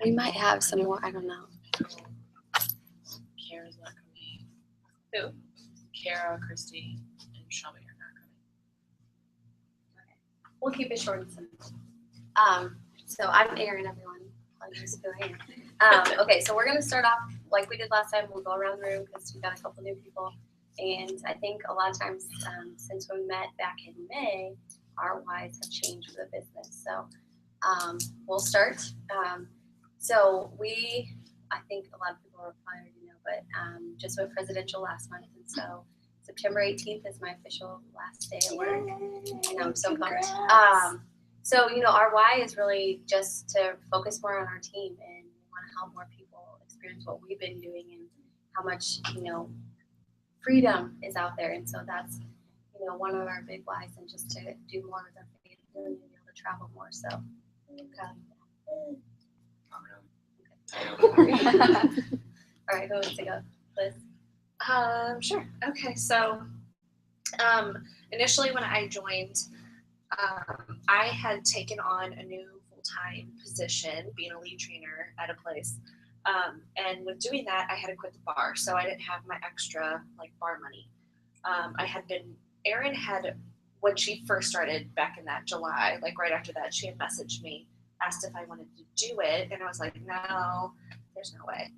We might have some more. I don't know. Kara's not coming. Who? Kara, Christy, and Shelby are not coming. We'll keep it short and simple. So I'm Erin, everyone. I'll just go ahead. Okay, so we're gonna start off like we did last time. We'll go around the room because we got a couple new people, and I think a lot of times since we met back in May, our whys have changed for the business. So we'll start. So I think a lot of people are probably already know, but just went presidential last month, and so September 18th is my official last day at work, and I'm so pumped. So, our why is really just to focus more on our team, and we want to help more people experience what we've been doing and how much, freedom is out there. And so that's, one of our big whys, and just to do more with our family and be able to travel more. So, all right, who wants to go? Liz? Sure. Okay, so initially when I joined, I had taken on a new full-time position, being a lead trainer at a place. And with doing that, I had to quit the bar, so I didn't have my extra bar money. Erin had, when she first started back in that July, right after that, she had messaged me, asked if I wanted to do it, and I was like, no, there's no way.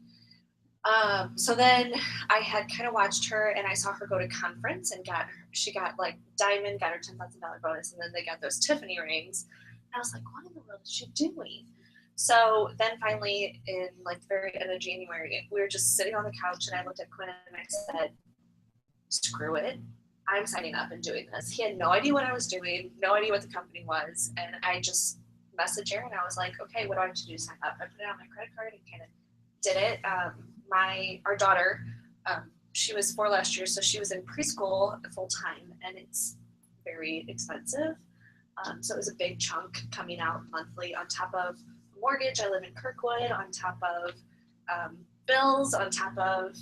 So then I had kind of watched her, and I saw her go to conference and she got Diamond got her $10,000 bonus, and then they got those Tiffany rings. And I was like, what in the world is she doing? So then finally in the very end of January, we were just sitting on the couch, and I looked at Quinn and I said, screw it. I'm signing up and doing this. He had no idea what I was doing, no idea what the company was. And I just messaged Erin. I was like, okay, what do I have to do to sign up? I put it on my credit card and kind of did it. Our daughter, she was 4 last year, so she was in preschool full time, and it's very expensive. So it was a big chunk coming out monthly on top of mortgage. I live in Kirkwood, on top of bills, on top of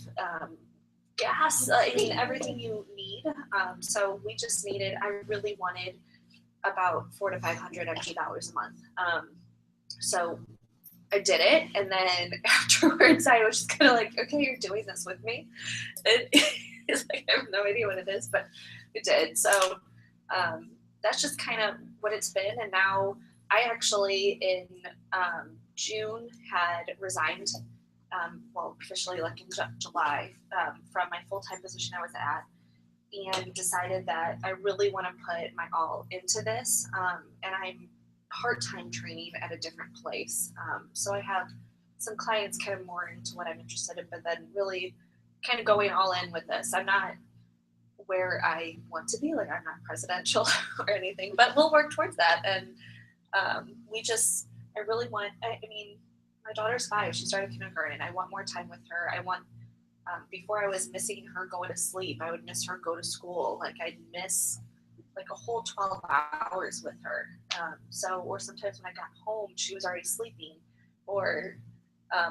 gas. Everything you need. So we just I really wanted about $400 to $500 extra dollars a month. So I did it, and then afterwards I was just kind of okay, you're doing this with me. It's I have no idea what it is, but it did. So that's just kind of what it's been. And now I actually in June had resigned, officially in July, from my full-time position I was at, and decided that I really want to put my all into this. And I'm part-time training at a different place. So I have some clients kind of more into what I'm interested in, but then really kind of going all in with this. I'm not where I want to be. I'm not presidential or anything, but we'll work towards that. And I really want, my daughter's 5. She started kindergarten. I want more time with her. I want, before I was missing her go to sleep, I would miss her go to school. I'd miss a whole 12 hours with her. Or sometimes when I got home, she was already sleeping, or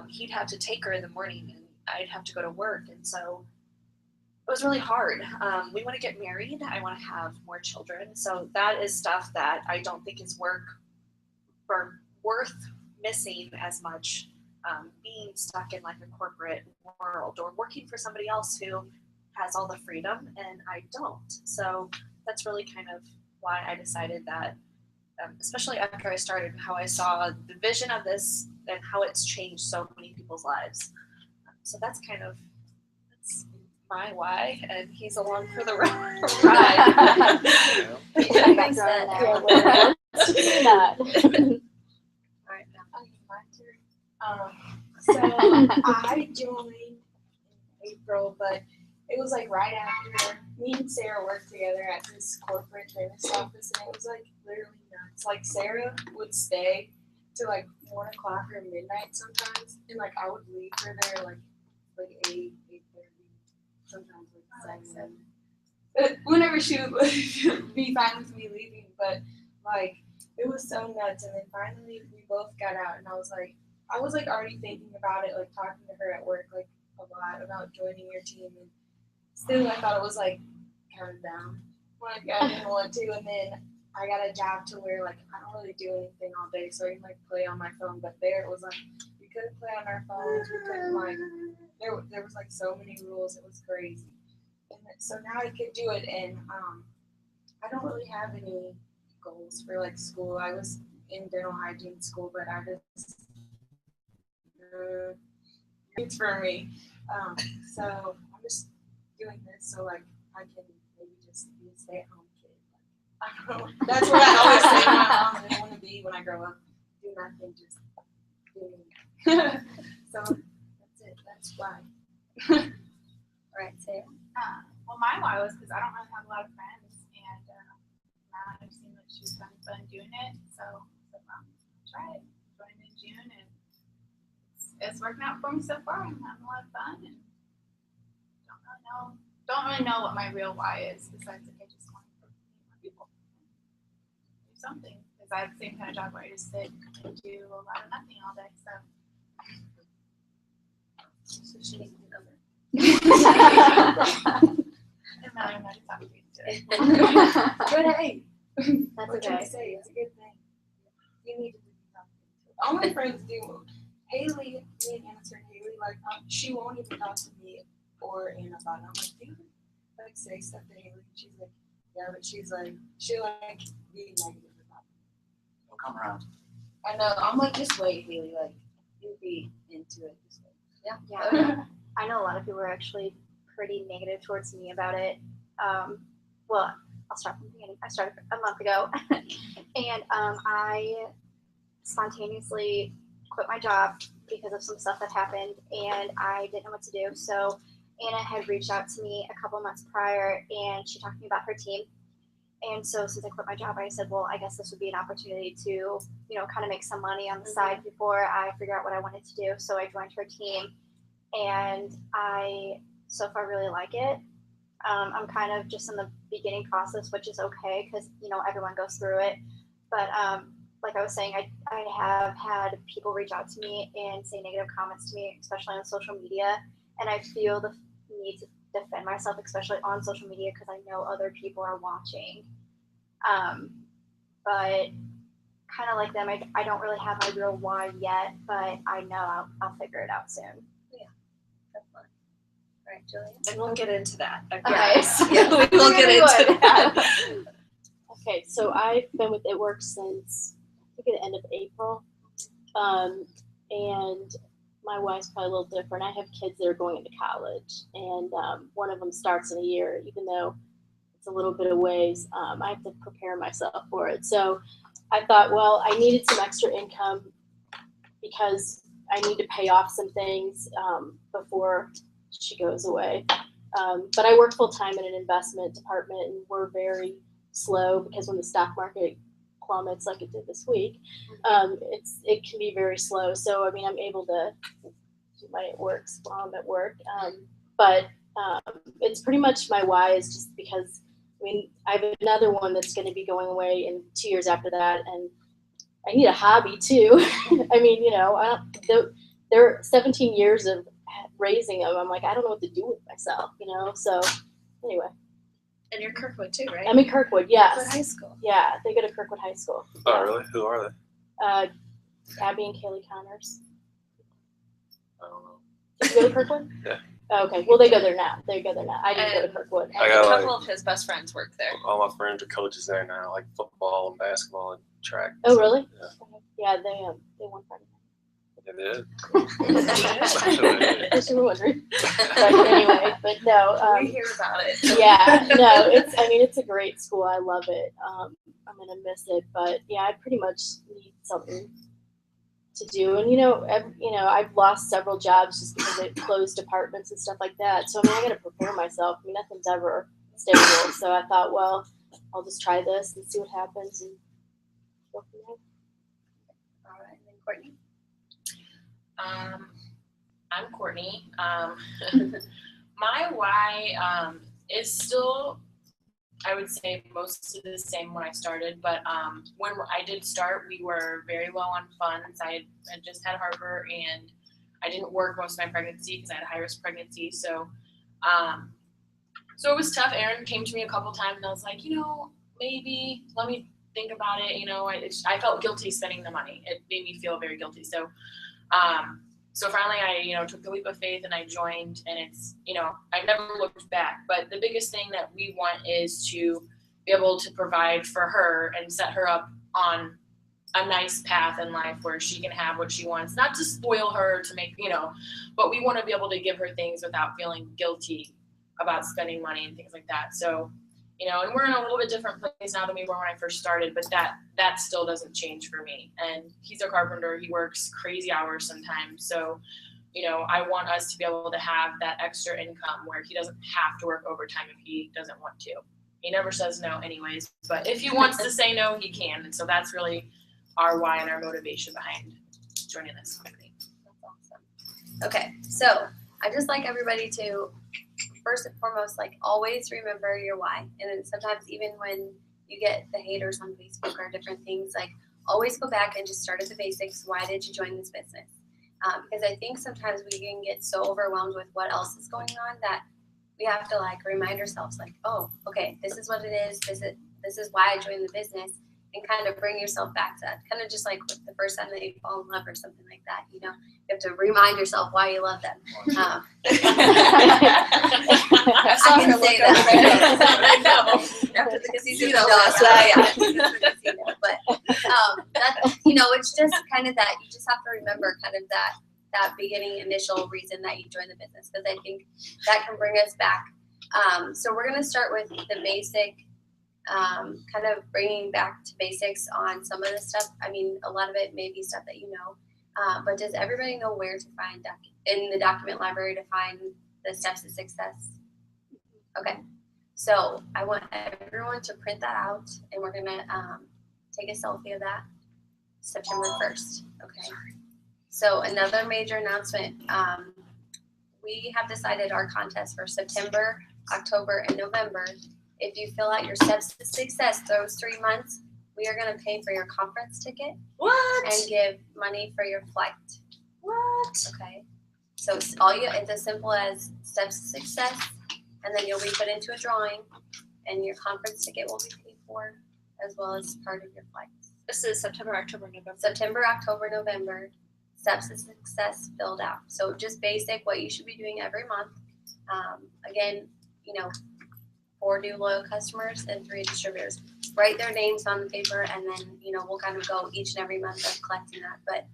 he'd have to take her in the morning and I'd have to go to work. And so it was really hard. We want to get married. I want to have more children. So that is stuff that I don't think is worth missing as much, being stuck in a corporate world or working for somebody else who has all the freedom and I don't. So that's really kind of why I decided that, especially after I started, how I saw the vision of this and how it's changed so many people's lives. So that's my why, and he's along for the ride. So I joined in April, but it was right after me and Sarah worked together at this corporate dentist office, and it was literally nuts. Sarah would stay to 1 o'clock or midnight sometimes, and I would leave her there 8:30, sometimes 7. Whenever she would be fine with me leaving, but it was so nuts. And then finally we both got out, and I was already thinking about it, talking to her at work a lot about joining your team, and still I thought it was kind of down. I didn't want to, and then I got a job to where like I don't really do anything all day, so I can like play on my phone. But there it was like we couldn't play on our phones. We couldn't like there was like so many rules. It was crazy. And so now I could do it, and I don't really have any goals for like school. I was in dental hygiene school, but I just it's for me. So I'm just doing this so like I can maybe just be a stay-at-home kid. I don't know. That's what I always say to my mom that I want to be when I grow up. Do nothing, just do me. So that's it. That's why. All right, Sarah. Well, my why was because I don't really have a lot of friends, and now I've seen that she's having fun doing it, so try it. Joined in June, and it's working out for me so far. I'm having a lot of fun, and don't really know what my real why is besides like I just want to meet more people, do something. Because I have the same kind of job where I just sit and do a lot of nothing all day. So she needs a number. And now I'm not talking to you today. Good hey. That's What can I okay. say? It's a good thing. You need to do something. All my friends do. Haley, me and Anna's friend Haley, like she won't even talk to me or Anna about it. I'm like, do you like say stuff to Haley? She's like, yeah, but she's like, she'll like be negative about it. It'll come around. I know. I'm like, just wait, Haley. Like, you'll be into it. Just wait. Yeah. I know a lot of people are actually pretty negative towards me about it. Well, I'll start from the beginning. I started a month ago, and I spontaneously quit my job because of some stuff that happened, and I didn't know what to do. So Anna had reached out to me a couple months prior, and she talked to me about her team. And so since I quit my job, I said, well, I guess this would be an opportunity to, kind of make some money on the side before I figure out what I wanted to do. So I joined her team, and I so far really like it. I'm kind of just in the beginning process, which is okay because, everyone goes through it. But like I was saying, I have had people reach out to me and say negative comments to me, especially on social media. And I feel the need to defend myself, especially on social media, because I know other people are watching. But kind of like them, I don't really have my real why yet, but I know I'll figure it out soon. Definitely. All right, Julia. And we'll get into that. I Okay. promise. Yeah, we will get Really into would. that. Okay, so I've been with It Works since I think at the end of April, and my wife's probably a little different. I have kids that are going into college, and one of them starts in a year, even though it's a little bit of ways. I have to prepare myself for it. So I thought, well, I needed some extra income because I need to pay off some things before she goes away. But I work full time in an investment department, and we're very slow because when the stock market plummets like it did this week, it can be very slow. So I mean, I'm able to do my works while I'm at work. But it's pretty much my why is just because I have another one that's going to be going away in 2 years after that, and I need a hobby too. I mean, there are 17 years of raising them. I'm like, I don't know what to do with myself, So anyway. And you're Kirkwood too, right? I'm in Kirkwood, yes. Kirkwood High School. Yeah, they go to Kirkwood High School. Oh, really? Who are they? Abby and Kaylee Connors. I don't know. Did you go to Kirkwood? Yeah. Oh, okay. Well, they go there now. I didn't go to Kirkwood. I And got, a like- couple of his best friends work there. All my friends are coaches there now, like football and basketball and track. Oh, really? Yeah. Yeah, they won Friday Yeah, they did. night. Just were wondering. But anyway, but no. We hear about it. Yeah, no, it's a great school. I love it. I'm gonna miss it, but yeah, I pretty much need something to do. And I've lost several jobs just because they closed departments and stuff like that. So I gotta prepare myself. Nothing's ever stable. So I thought, well, I'll just try this and see what happens and go from there. All right, and then Courtney. I'm Courtney. My why is still, I would say, mostly the same when I started. But when I did start, we were very low on funds. I had just had Harper, and I didn't work most of my pregnancy because I had a high-risk pregnancy. So it was tough. Aaron came to me a couple times, and I was like, maybe let me think about it. I felt guilty spending the money. It made me feel very guilty. So, so finally I, took the leap of faith and I joined, and it's, I never looked back. But the biggest thing that we want is to be able to provide for her and set her up on a nice path in life where she can have what she wants, not to spoil her, to make, but we want to be able to give her things without feeling guilty about spending money and things like that. So, and we're in a little bit different place now than we were when I first started, but that still doesn't change for me. And he's a carpenter. He works crazy hours sometimes. So, I want us to be able to have that extra income where he doesn't have to work overtime if he doesn't want to. He never says no anyways, but if he wants to say no, he can. And so that's really our why and our motivation behind joining this company. That's awesome. Okay, so I just like everybody to, first and foremost, always remember your why. And then sometimes even when you get the haters on Facebook or different things, always go back and just start at the basics. Why did you join this business? Because I think sometimes we can get so overwhelmed with what else is going on that we have to remind ourselves oh, okay, this is what it is. This is why I joined the business, and kind of bring yourself back to that. Kind of just like with the first time that you fall in love or something like that, you have to remind yourself why you love them. I can say that. I know. After the casino, but that, it's just kind of that. You just have to remember kind of that beginning initial reason that you joined the business, because I think that can bring us back. So we're going to start with the basic, kind of bringing back to basics on some of the stuff. I mean, a lot of it may be stuff that but does everybody know where to find in the document library to find the steps to success? Okay, so I want everyone to print that out, and we're going to take a selfie of that September 1st. Okay. So another major announcement, we have decided our contest for September, October, and November. If you fill out your steps to success those 3 months, we are going to pay for your conference ticket. What? And give money for your flight. What? Okay. So it's as simple as steps to success, and then you'll be put into a drawing, and your conference ticket will be paid for, as well as part of your flight. This is September, October, November. September, October, November. Steps to success filled out. So just basic, what you should be doing every month. Again, 4 new loyal customers and 3 distributors. Write their names on the paper, and then we'll kind of go each and every month of collecting that. But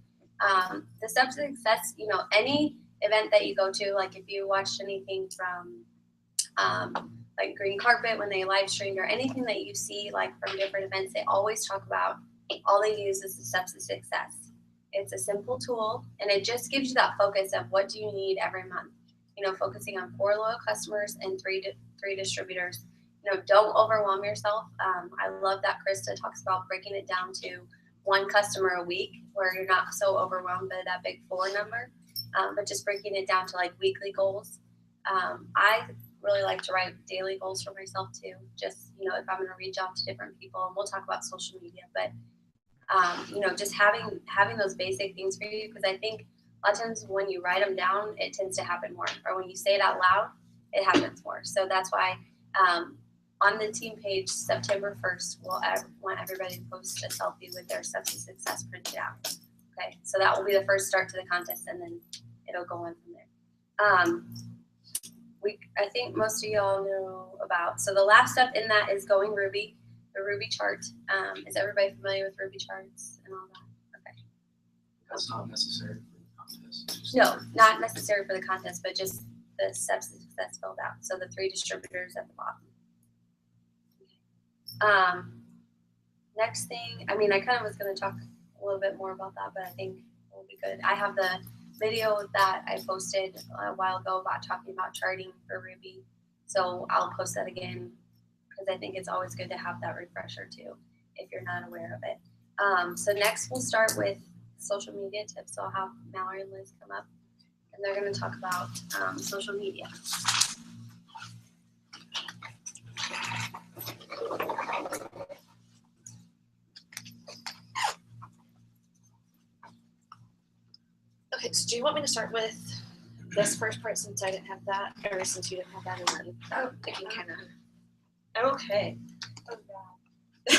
the steps to success, any event that you go to, if you watched anything from Green Carpet when they live streamed, or anything that you see from different events, they always talk about all they use is the steps to success. It's a simple tool, and it just gives you that focus of what do you need every month. Focusing on 4 loyal customers and 3 distributors. Don't overwhelm yourself. I love that Krista talks about breaking it down to 1 customer a week, where you're not so overwhelmed by that big 4 number, but just breaking it down to weekly goals. I really like to write daily goals for myself too. Just if I'm going to reach out to different people, and we'll talk about social media, but just having those basic things for you, because I think a lot of times when you write them down, it tends to happen more, or when you say it out loud, it happens more. So that's why on the team page, September 1st, we'll want everybody to post a selfie with their steps to success printed out. Okay, so that will be the first start to the contest, and then it'll go on from there. I think most of y'all know about, so the last step in that is going Ruby, the Ruby chart. Is everybody familiar with Ruby charts and all that? Okay. That's not necessary for the contest. No, not necessary for the contest, but just the steps to success filled out. So the 3 distributors at the bottom. Next thing, I kind of was going to talk a little bit more about that, but I think it will be good. I have the video that I posted a while ago about talking about charting for Ruby. So I'll post that again, because I think it's always good to have that refresher too, if you're not aware of it. So next we'll start with social media tips. So I'll have Mallory and Liz come up, and they're going to talk about social media. Okay, so do you want me to start with this first part, since I didn't have that, or since you didn't have that, and then I can kind of. Okay. Oh, God.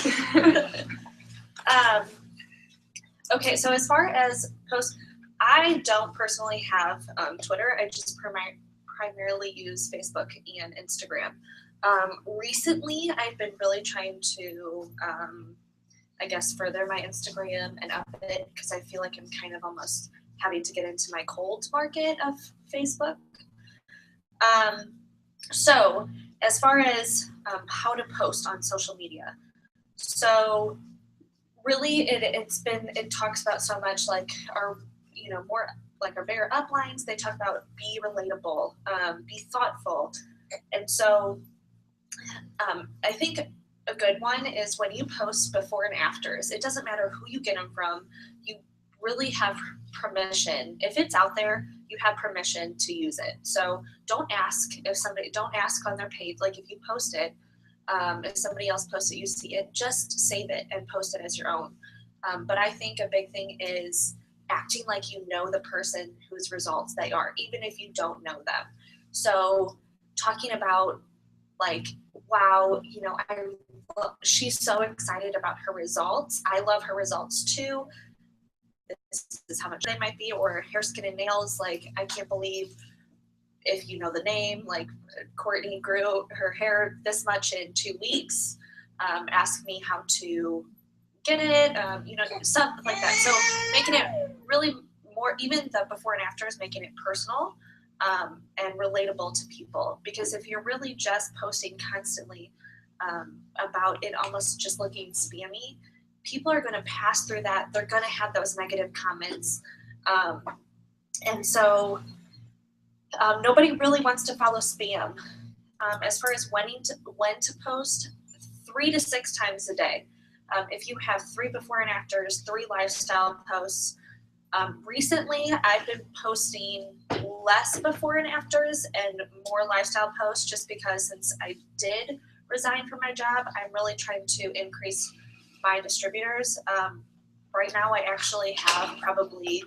Okay, so as far as posts, I don't personally have Twitter. I just primarily use Facebook and Instagram. Recently, I've been really trying to, I guess, further my Instagram and up it because I feel like I'm kind of almost having to get into my cold market of Facebook. So as far as how to post on social media, so really it talks about so much like our, more like our bigger uplines. They talk about be relatable, be thoughtful. And so I think a good one is when you post before and afters, it doesn't matter who you get them from, you really have permission. If it's out there, you have permission to use it. So don't ask on their page, like if you post it, if somebody else posts it, you see it, just save it and post it as your own. But I think a big thing is acting like you know the person whose results they are, even if you don't know them. So talking about like, wow, she's so excited about her results. I love her results too. This is how much they might be, or hair, skin, and nails. Like, I can't believe, if you know the name, like Courtney grew her hair this much in 2 weeks. Ask me how to get it, stuff like that. So making it really more, even the before and afters, making it personal and relatable to people. Because if you're really just posting constantly about it almost just looking spammy, people are going to pass through that. They're going to have those negative comments. And so nobody really wants to follow spam. As far as when to post, 3 to 6 times a day. If you have 3 before and afters, 3 lifestyle posts. Recently, I've been posting less before and afters and more lifestyle posts just because since I did resign from my job, I'm really trying to increase my distributors. Right now, I actually have probably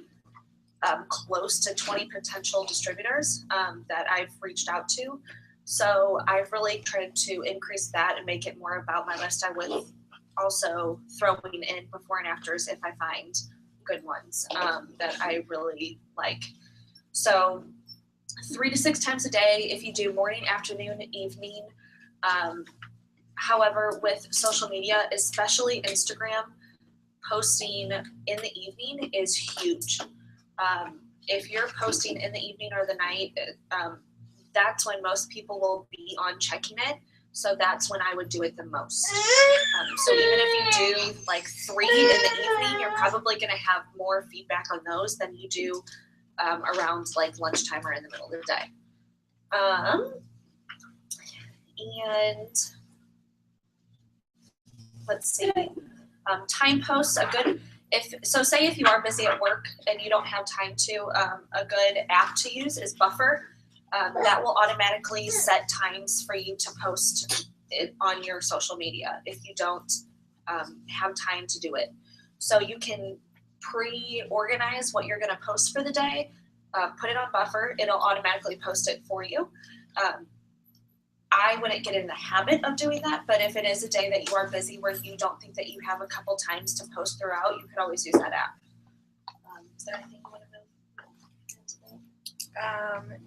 close to 20 potential distributors that I've reached out to. So I've really tried to increase that and make it more about my lifestyle, with also throwing in before and afters if I find good ones that I really like. So 3 to 6 times a day if you do morning, afternoon, evening. However, with social media, especially Instagram, posting in the evening is huge. If you're posting in the evening or the night, that's when most people will be on checking it. So that's when I would do it the most. So even if you do like 3 in the evening, you're probably going to have more feedback on those than you do around like lunchtime or in the middle of the day. And let's see, time posts, say if you are busy at work and you don't have time to, a good app to use is Buffer. That will automatically set times for you to post it on your social media if you don't have time to do it. So you can pre-organize what you're going to post for the day, put it on Buffer, it'll automatically post it for you. I wouldn't get in the habit of doing that, but if it is a day that you are busy where you don't think that you have a couple times to post throughout, you could always use that app. Is there anything you want to know?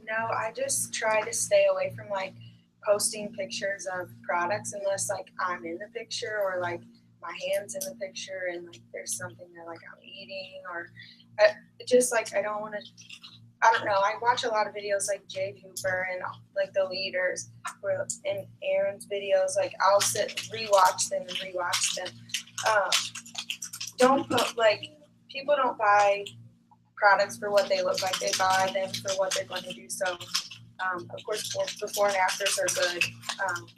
No, I just try to stay away from like posting pictures of products unless like I'm in the picture or like my hand's in the picture and like there's something that like I'm eating or just like I don't know. I watch a lot of videos like Jay Cooper and like the leaders and Aaron's videos. Like I'll rewatch them. Don't put people don't buy products for what they look like. They buy them for what they're going to do. So of course before and afters are good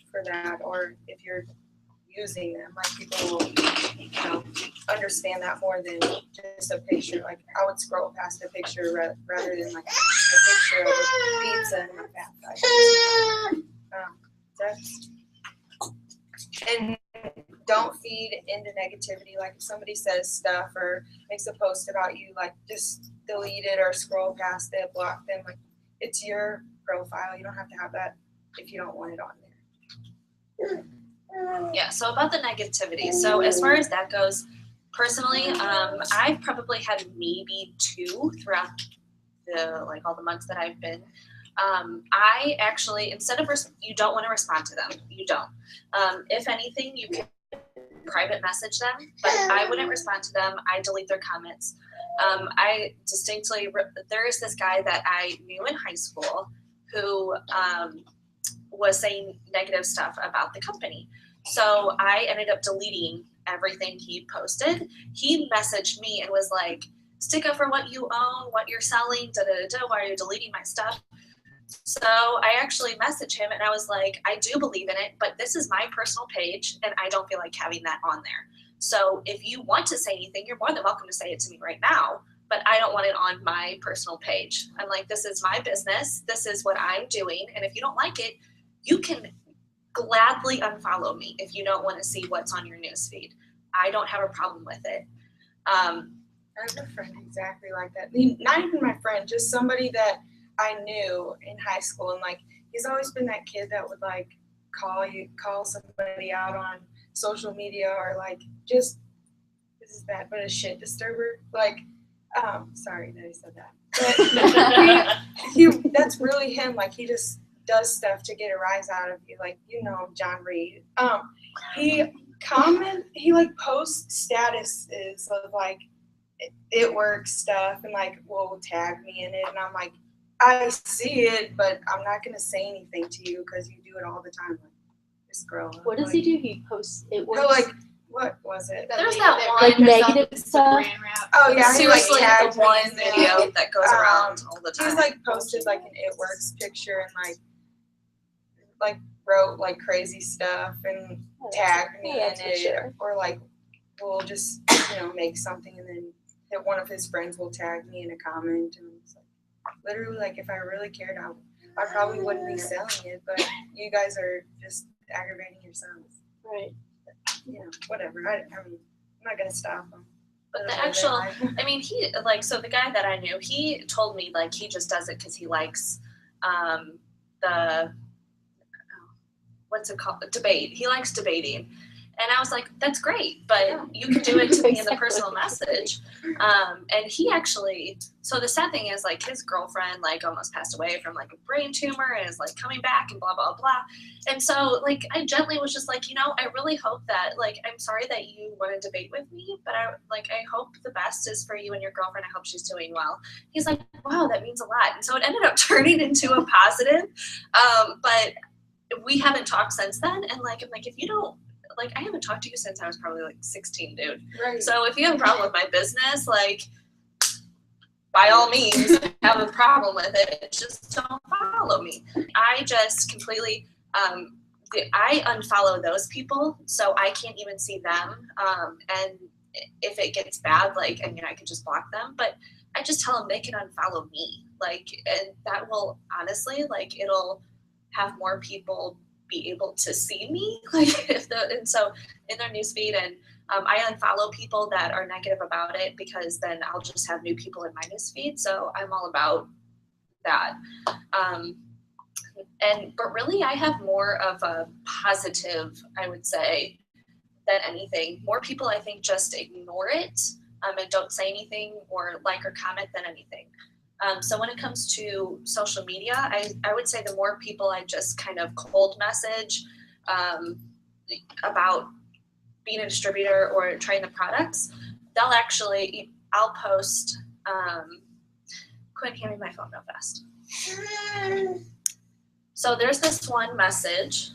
for that. Or if you're using them, like people will understand that more than just a picture. Like I would scroll past a picture rather than like a picture of a pizza and a and don't feed into negativity. Like if somebody says stuff or makes a post about you, like just delete it or scroll past it, block them. Like it's your profile. You don't have to have that if you don't want it on there. Yeah, so about the negativity. So as far as that goes, personally, I've probably had maybe 2 throughout all the months that I've been. I actually, instead of, you don't want to respond to them. You don't. If anything, you can private message them, but I wouldn't respond to them. I delete their comments. I distinctly, there is this guy that I knew in high school who was saying negative stuff about the company. So I ended up deleting everything he posted. He messaged me and was like, stick up for what you own, what you're selling, why are you deleting my stuff? So I actually messaged him and I was like, I do believe in it, but this is my personal page and I don't feel like having that on there. So if you want to say anything, you're more than welcome to say it to me right now, but I don't want it on my personal page. I'm like, this is my business. This is what I'm doing. And if you don't like it, you can gladly unfollow me if you don't want to see what's on your newsfeed. I don't have a problem with it. I have a friend exactly like that. Not even my friend, just somebody that I knew in high school, and like he's always been that kid that would like call somebody out on social media, or like just, this is bad, but a shit disturber. Like, sorry that I said that. But he that's really him. Like he just does stuff to get a rise out of you. Like, you know, John Reed. He like posts statuses of like it works stuff and like will tag me in it, and I'm like, I see it, but I'm not gonna say anything to you because you do it all the time. Like this girl. What does he do? He posts it works. He'll like, what was it? There's that one, like negative stuff. Oh yeah, he like seriously, tagged the one me. video that goes around all the time. He's like posted like an It Works picture and like wrote like crazy stuff and tagged me in that's for it, sure. or like we'll just make something and then one of his friends will tag me in a comment, and it's like literally like if I really cared, I probably wouldn't be selling it, but you guys are just aggravating yourselves. Right. Whatever. I mean, I'm not gonna stop them. But the actual, I mean, he like, so the guy that I knew, he told me like he just does it because he likes the what's it called, debate. He likes debating. And I was like, that's great, but you can do it to me in the personal message. And he actually, so the sad thing is like his girlfriend like almost passed away from like a brain tumor and is like coming back and blah, blah, blah. And so like I gently was just like, I really hope that like, I'm sorry that you want to debate with me, but I hope the best is for you and your girlfriend. I hope she's doing well. He's like, wow, that means a lot. And so it ended up turning into a positive. But we haven't talked since then. And like, I'm like, if you don't, like, I haven't talked to you since I was probably like 16, dude. Right. So if you have a problem with my business, like, by all means, have a problem with it. Just don't follow me. I just completely, I unfollow those people, so I can't even see them. And if it gets bad, like, I mean, I could just block them, but I just tell them they can unfollow me. Like, and that will honestly, like, it'll have more people be able to see me, like and so in their newsfeed, and I unfollow people that are negative about it because then I'll just have new people in my newsfeed. So I'm all about that. But really, I have more of a positive, I would say, than anything. More people, I think, just ignore it and don't say anything or like or comment than anything. So when it comes to social media, I would say the more people I just kind of cold message about being a distributor or trying the products, I'll post, Quinn, hand me my phone real fast. So there's this one message.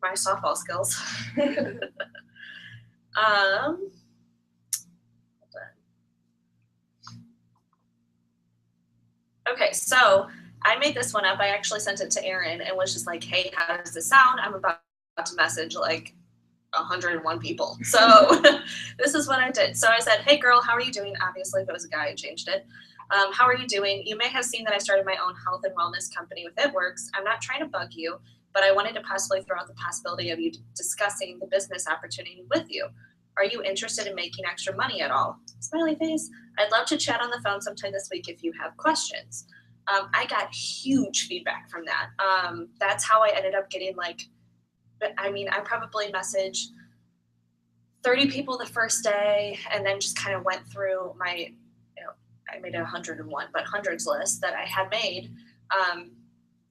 My softball skills. Okay, so I made this one up. I actually sent it to Erin and was just like, hey, how does this sound? I'm about to message like 101 people. So this is what I did. So I said, hey girl, how are you doing? Obviously, if it was a guy, I changed it. How are you doing? You may have seen that I started my own health and wellness company with It Works. I'm not trying to bug you, but I wanted to possibly throw out the possibility of you discussing the business opportunity with you. Are you interested in making extra money at all? Smiley face. I'd love to chat on the phone sometime this week if you have questions. I got huge feedback from that. That's how I ended up getting like, I mean, I probably messaged 30 people the first day, and then just kind of went through my, I made 101, but hundreds list that I had made.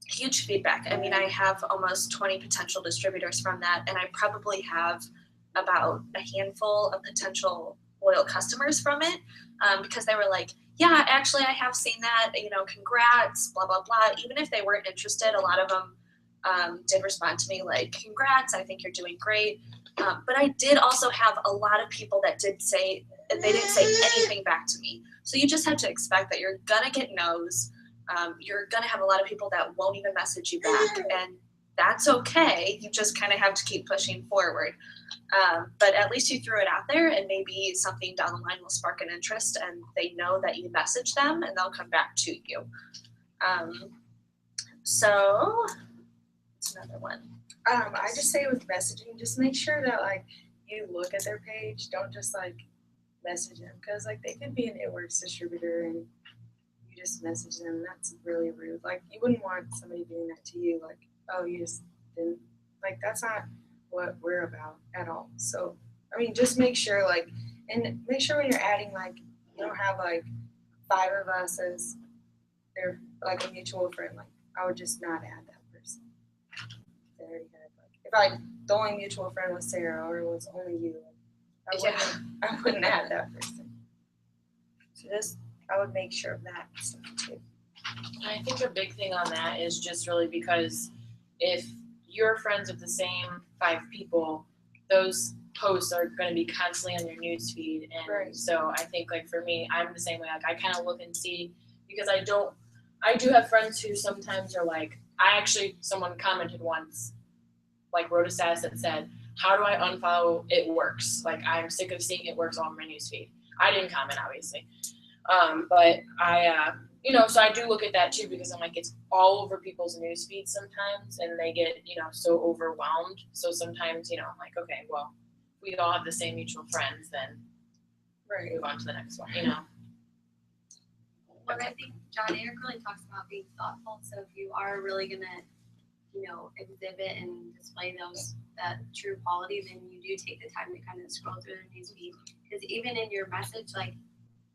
Huge feedback. I mean, I have almost 20 potential distributors from that, and I probably have about a handful of potential loyal customers from it, because they were like, yeah, actually, I have seen that, congrats, blah, blah, blah. Even if they weren't interested, a lot of them did respond to me like, congrats, I think you're doing great. But I did also have a lot of people that didn't say anything back to me. So you just have to expect that you're gonna get no's. You're gonna have a lot of people that won't even message you back, and that's okay. You just kind of have to keep pushing forward. But at least you threw it out there, and maybe something down the line will spark an interest, and they know that you message them, and they'll come back to you. So it's another one. I just say with messaging, just make sure that like you look at their page. Don't just like message them, because like they could be an It Works distributor and you just message them. That's really rude. Like you wouldn't want somebody doing that to you. Like, oh, you just didn't. Like that's not what we're about at all. So I mean, just make sure like, and make sure when you're adding like you don't have like 5 of us as they're like a mutual friend. Like I would just not add that person. They already had like, if the only mutual friend was Sarah or it was only you, I wouldn't add that person. So just I would make sure of that stuff too. I think a big thing on that is just really because if you're friends with the same 5 people, those posts are going to be constantly on your news feed. And Right. So I think like for me, I'm the same way. Like I kind of look and see, because I do have friends who sometimes are like, someone commented once, like wrote a status that said, how do I unfollow It Works? Like I'm sick of seeing It Works all on my news feed. I didn't comment obviously. But I, so I do look at that too, because I'm like, it's all over people's news feeds sometimes, and they get, so overwhelmed. So sometimes, I'm like, okay, well, we all have the same mutual friends, then move on to the next one, Well, I think John Eric really talks about being thoughtful. So if you are really gonna, exhibit and display that true quality, then you do take the time to kind of scroll through their news feed. Because even in your message, like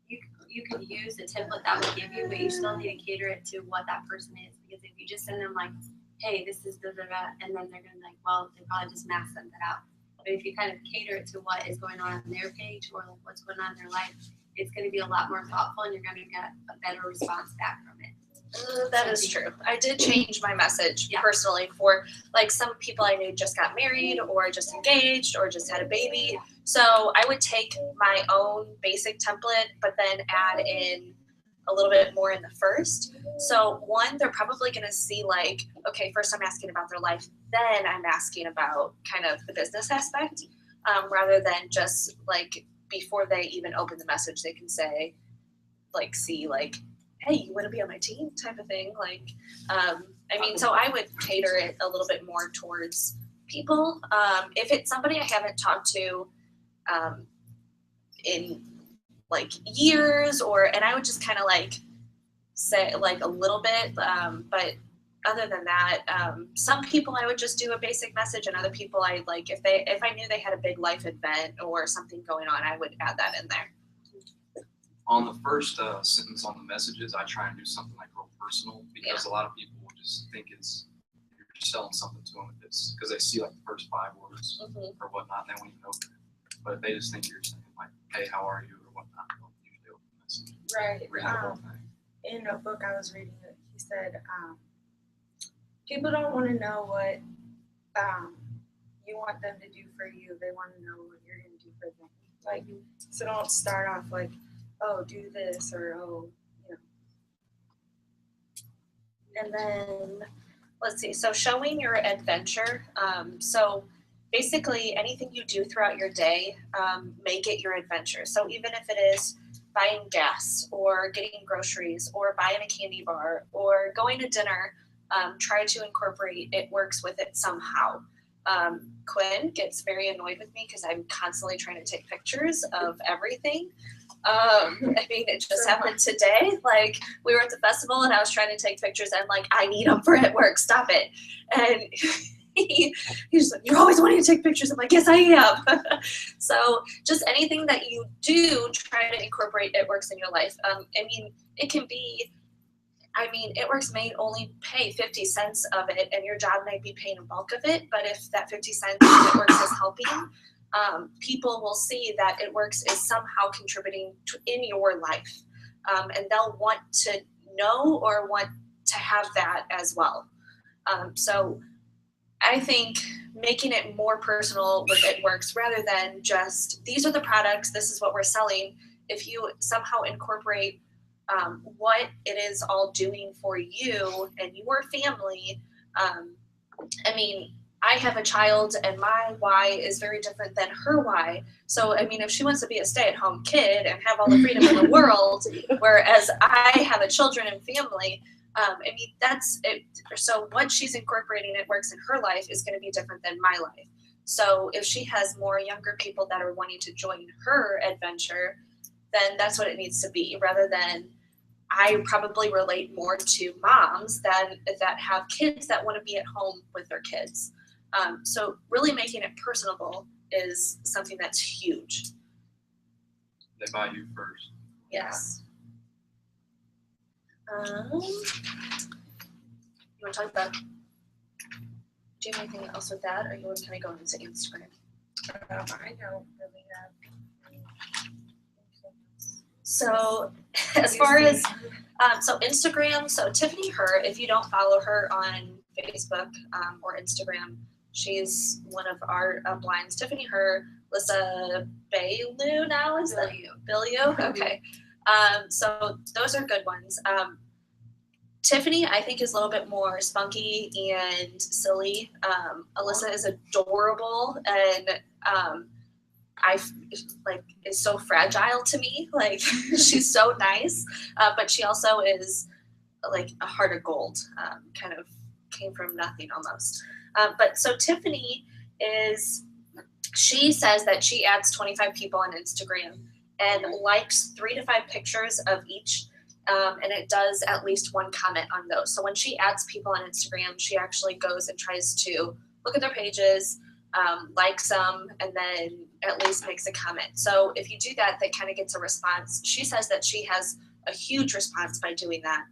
you can use the template that would give you, but you still need to cater it to what that person is. Because if you just send them like, hey, this is da da da, and then they're gonna like, well, they probably just mass sent that out. But if you kind of cater it to what is going on their page or like what's going on in their life, it's going to be a lot more thoughtful, and you're going to get a better response back from it. That is true. I did change my message personally for like some people I knew just got married or just engaged or just had a baby. So I would take my own basic template, but then add in a little bit more in the first. So one, they're probably going to see like, okay, first I'm asking about their life, then I'm asking about kind of the business aspect, rather than just like before they even open the message, they can say like, see like, hey, you want to be on my team type of thing. Like, so I would cater it a little bit more towards people. If it's somebody I haven't talked to in like years, and I would just kind of like say like a little bit, but other than that, some people I would just do a basic message, and other people I like, if I knew they had a big life event or something going on, I would add that in there. On the first sentence on the messages, I try and do something like real personal, because a lot of people will just think you're selling something to them if it's because they see like the first 5 words or whatnot, and they won't even open it. But if they just think you're saying like, hey, how are you, or whatnot, they'll usually open the message. Right. Read the whole thing. In a book I was reading, he said, people don't want to know what you want them to do for you. They want to know what you're going to do for them. Like, so don't start off like, oh, do this, or oh, And then, let's see, so showing your adventure. So basically anything you do throughout your day, make it your adventure. So even if it is buying gas or getting groceries or buying a candy bar or going to dinner, try to incorporate It Works with it somehow. Quinn gets very annoyed with me because I'm constantly trying to take pictures of everything. I mean, it just happened today. Like, we were at the festival and I was trying to take pictures and like, I need them for at work. Stop it. And he's like, you're always wanting to take pictures. I'm like, yes, I am. So just anything that you do, try to incorporate It Works in your life. I mean, it can be, It Works may only pay 50 cents of it and your job may be paying a bulk of it. But if that 50 cents It Works is helping, people will see that It Works is somehow contributing in your life. And they'll want to know or want to have that as well. So I think making it more personal with It Works rather than just, these are the products, this is what we're selling. If you somehow incorporate what it is all doing for you and your family. I have a child and my why is very different than her why. So, if she wants to be a stay-at-home kid and have all the freedom in the world, whereas I have a children and family, that's it. So what she's incorporating It Works in her life is going to be different than my life. So if she has more younger people that are wanting to join her adventure, then that's what it needs to be, rather than I probably relate more to moms that have kids that want to be at home with their kids. So really making it personable is something that's huge. They buy you first. Yes. You want to talk about, do you have anything else with that, or you want to kind of go into Instagram? I don't really have anything. So as far as, so Instagram, so Tiffany Her, if you don't follow her on Facebook or Instagram, she's one of our uplines. Tiffany Her, Lissa Bailu now, is that Bilio? Okay. So those are good ones. Tiffany, I think, is a little bit more spunky and silly. Alyssa is adorable and is so fragile to me. Like, she's so nice, but she also is like a heart of gold. Kind of came from nothing almost. But so Tiffany she says that she adds 25 people on Instagram and likes 3 to 5 pictures of each. And it does at least one comment on those. So when she adds people on Instagram, she actually goes and tries to look at their pages, likes them, and then at least makes a comment. So if you do that, that kind of gets a response. She says that she has a huge response by doing that.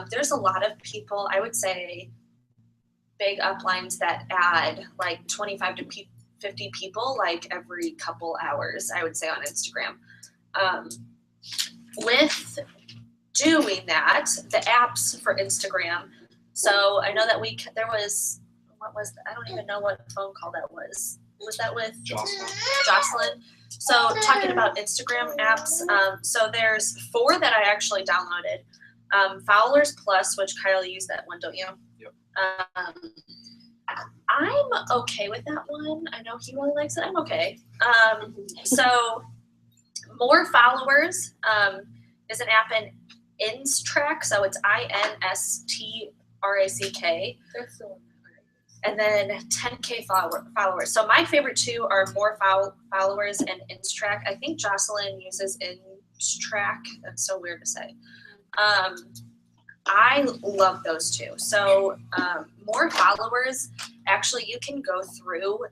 There's a lot of people, I would say, big uplines that add like 25 to 50 people like every couple hours, I would say, on Instagram. With doing that, the apps for Instagram. So I know that there was, what was that? I don't even know what phone call that was. Was that with Jocelyn? So talking about Instagram apps, so there's 4 that I actually downloaded. Followers Plus, which Kyle, you use that one, don't you? Yep. I'm okay with that one. I know he really likes it. I'm okay. So More Followers is an app in Instrack, so it's INSTRACK. That's the one. And then 10K followers. So my favorite 2 are More Followers and Instrack. I think Jocelyn uses Instrack. That's so weird to say. I love those 2. So More Followers, actually you can go through,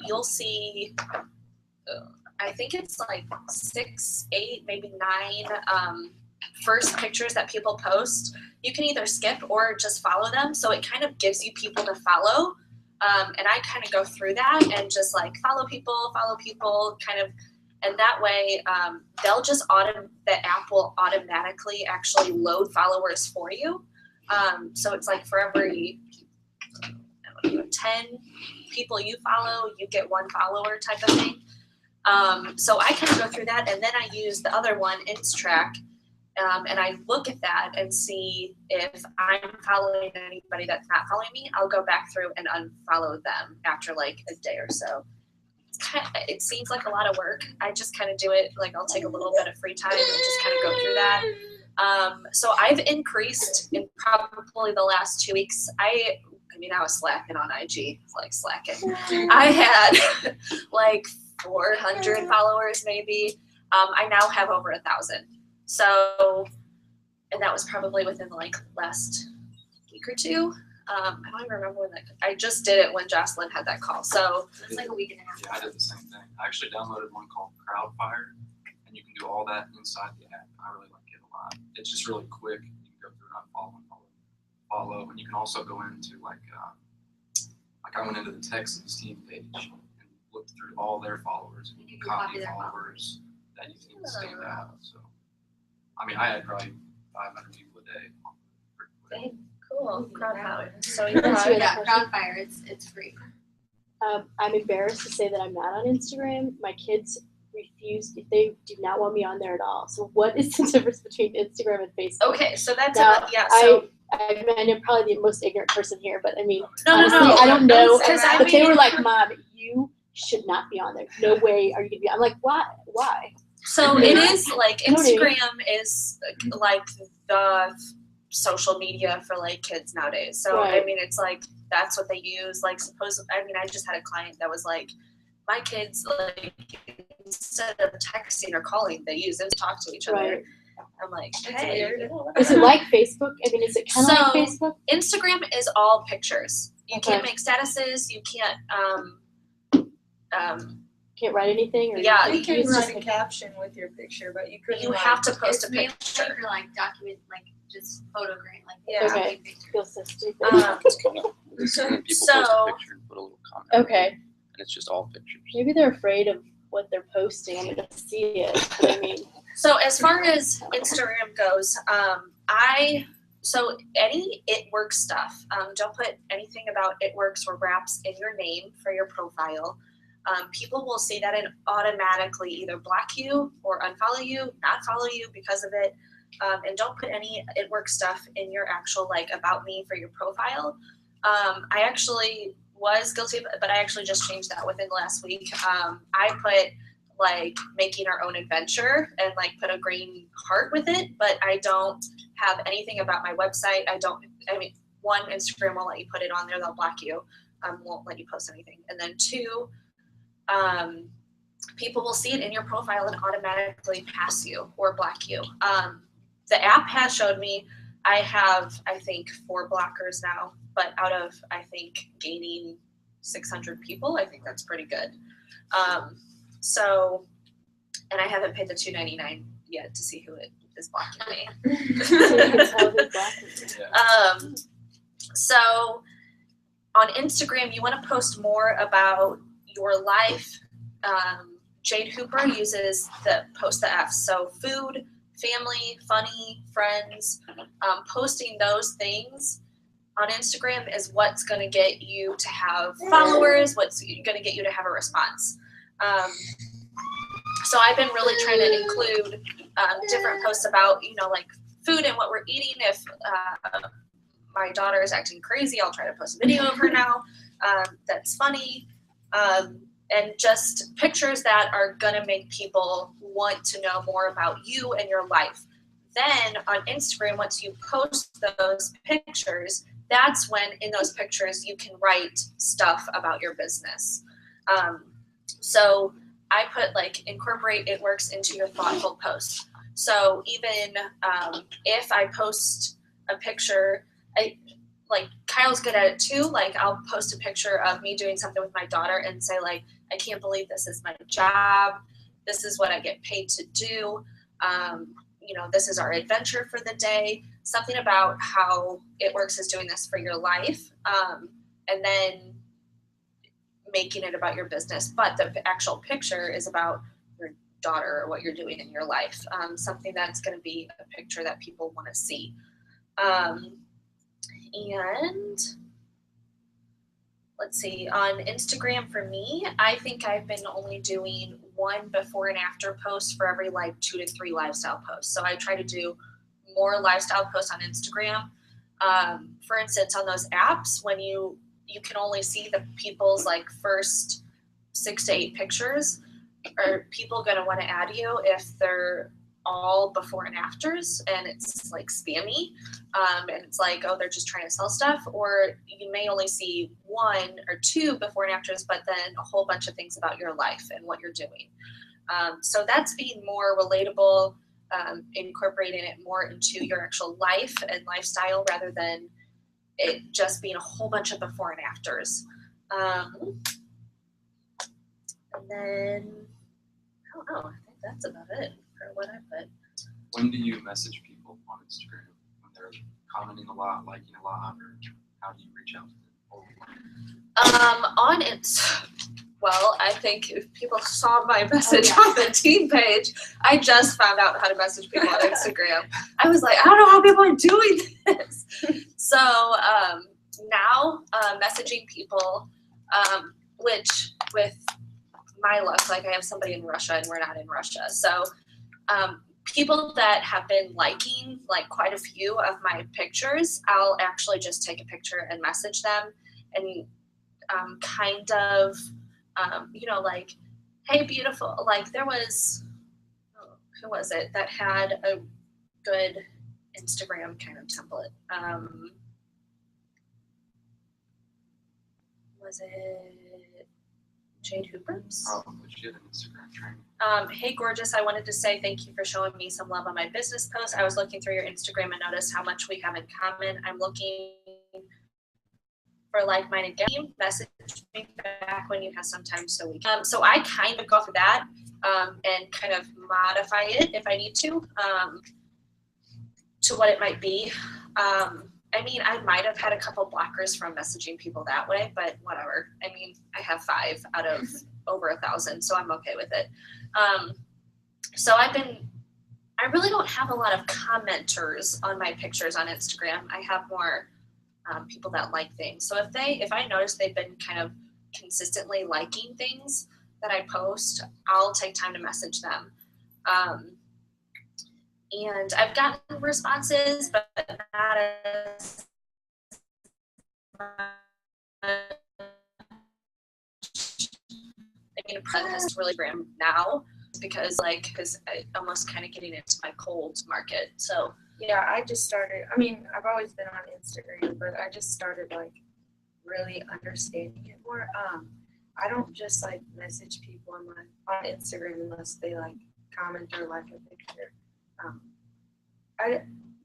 you'll see, I think it's like 6, 8, maybe 9 first pictures that people post. You can either skip or just follow them. So it kind of gives you people to follow. And I kind of go through that and just like follow people kind of, and that way they'll just the app will automatically actually load followers for you. So it's like for every 10 people you follow, you get 1 follower type of thing. So I kind of go through that, and then I use the other one, Instrack, and I look at that and see if I'm following anybody that's not following me. I'll go back through and unfollow them after like a day or so. It seems like a lot of work. I just kind of do it, like I'll take a little bit of free time and just kind of go through that. So I've increased in probably the last 2 weeks. I was slacking on IG, like slacking. I had like 400 followers maybe. I now have over 1,000. So, and that was probably within like last week or two. I don't even remember when I just did it when Jocelyn had that call. So It's like a week and a half. Yeah, I did the same thing. I actually downloaded one called Crowdfire, and you can do all that inside the app. I really like it a lot. It's just really quick. You can go through and follow, and you can also go into like I went into the Texas team page and looked through all their followers, and you can copy their followers that you think stand out. So, I mean, I had probably 500 people a day. Dang, cool. Crowdfire. So Yeah, Crowdfire, it's free. I'm embarrassed to say that I'm not on Instagram. My kids refuse, they do not want me on there at all. So what is the difference between Instagram and Facebook? okay, so that's Now, yeah. So I mean, I'm probably the most ignorant person here, but I mean, no, honestly, no, no. I don't know. Because I But they mean, were like, Mom, you should not be on there. No way are you gonna be. I'm like, why? Why? so it is like You know what I mean? Instagram is like the social media for like kids nowadays. So I Right. mean, it's like that's what they use. Like I mean, I just had a client that was like, my kids like instead of texting or calling, they use them to talk to each other. Right. I'm like, That's hey, weird. Is it like Facebook? I mean, is it kind of So- like Facebook? Instagram is all pictures. You can't Okay. make statuses. You can't Can't write anything? Or Yeah, You can use write just a like- caption with your picture, but you couldn't. you like, have to post a It's mainly picture. for like document, like just photogram, like Yeah. Okay. picture. feels so stupid. Um, And then people post So- a picture and put a little comment. Okay. And it's just all pictures. Maybe they're afraid of what they're posting. I'm gonna see it. But I mean, So as far as Instagram goes, so any It Works stuff, don't put anything about It Works or Wraps in your name for your profile. People will see that and automatically either block you or unfollow you, not follow you because of it. And don't put any It Works stuff in your actual like About Me for your profile. I actually was guilty, but I actually just changed that within the last week. I put like making our own adventure and like put a green heart with it, but I don't have anything about my website. I mean, one, Instagram won't let you put it on there, they'll block you, won't let you post anything. And then two, people will see it in your profile and automatically pass you or block you. The app has showed me I have, I think, 4 blockers now, but out of, I think, gaining 600 people, I think that's pretty good. So, and I haven't paid the $2.99 yet to see who it is blocking me. so you can tell who's blocking you. Yeah. So on Instagram, you want to post more about your life. Jade Hooper uses post the F's. So food, family, funny, friends, posting those things on Instagram is what's going to get you to have followers, what's going to get you to have a response. So I've been really trying to include different posts about, like food and what we're eating. If my daughter is acting crazy, I'll try to post a video of her now that's funny. And just pictures that are gonna make people want to know more about you and your life. Then on Instagram, once you post those pictures, that's when in those pictures you can write stuff about your business. So I put like incorporate It Works into your thoughtful posts. So even if I post a picture, like Kyle's good at it too. Like I'll post a picture of me doing something with my daughter and say like, I can't believe this is my job. This is what I get paid to do. This is our adventure for the day. Something about how It Works is doing this for your life. And then making it about your business. But the actual picture is about your daughter or what you're doing in your life. Something that's going to be a picture that people want to see. And let's see, on Instagram for me, I think I've been only doing 1 before and after post for every like 2 to 3 lifestyle posts. So I try to do more lifestyle posts on Instagram. For instance, on those apps, when you can only see the people's like first 6 to 8 pictures, are people going to want to add you if they're all before and afters, and it's like spammy, and it's like, oh, they're just trying to sell stuff. Or you may only see 1 or 2 before and afters, but then a whole bunch of things about your life and what you're doing. So that's being more relatable, incorporating it more into your actual life and lifestyle rather than it just being a whole bunch of before and afters. And then, I don't know, I think that's about it for what I put. When do you message people on Instagram? When they're commenting a lot, liking a lot, or how do you reach out to them? On it, well, I think if people saw my message on the team page, I just found out how to message people on Instagram. I was like, I don't know how people are doing this. So now messaging people, which with my luck, like I have somebody in Russia and we're not in Russia. So people that have been liking like quite a few of my pictures, I'll actually just take a picture and message them and kind of, you know, like, hey, beautiful. Like there was, who was it that had a good Instagram kind of template? Was it Jade Hooper's? Probably she had an Instagram training. Hey, gorgeous. I wanted to say thank you for showing me some love on my business post. I was looking through your Instagram and noticed how much we have in common. I'm looking for like-minded game. Message me back when you have some time so we can. So I kind of go for that and kind of modify it if I need to what it might be. I mean, I might have had a couple blockers from messaging people that way, but whatever. I mean, I have 5 out of over 1,000, so I'm okay with it. So I really don't have a lot of commenters on my pictures on Instagram. I have more people that like things. So if I notice they've been kind of consistently liking things that I post, I'll take time to message them. And I've gotten responses, but not as I mean, it's really grim now because I'm almost kind of getting into my cold market. So Yeah, I just started. I mean, I've always been on Instagram, but I just started like really understanding it more. I don't just like message people on Instagram unless they like comment or like a picture.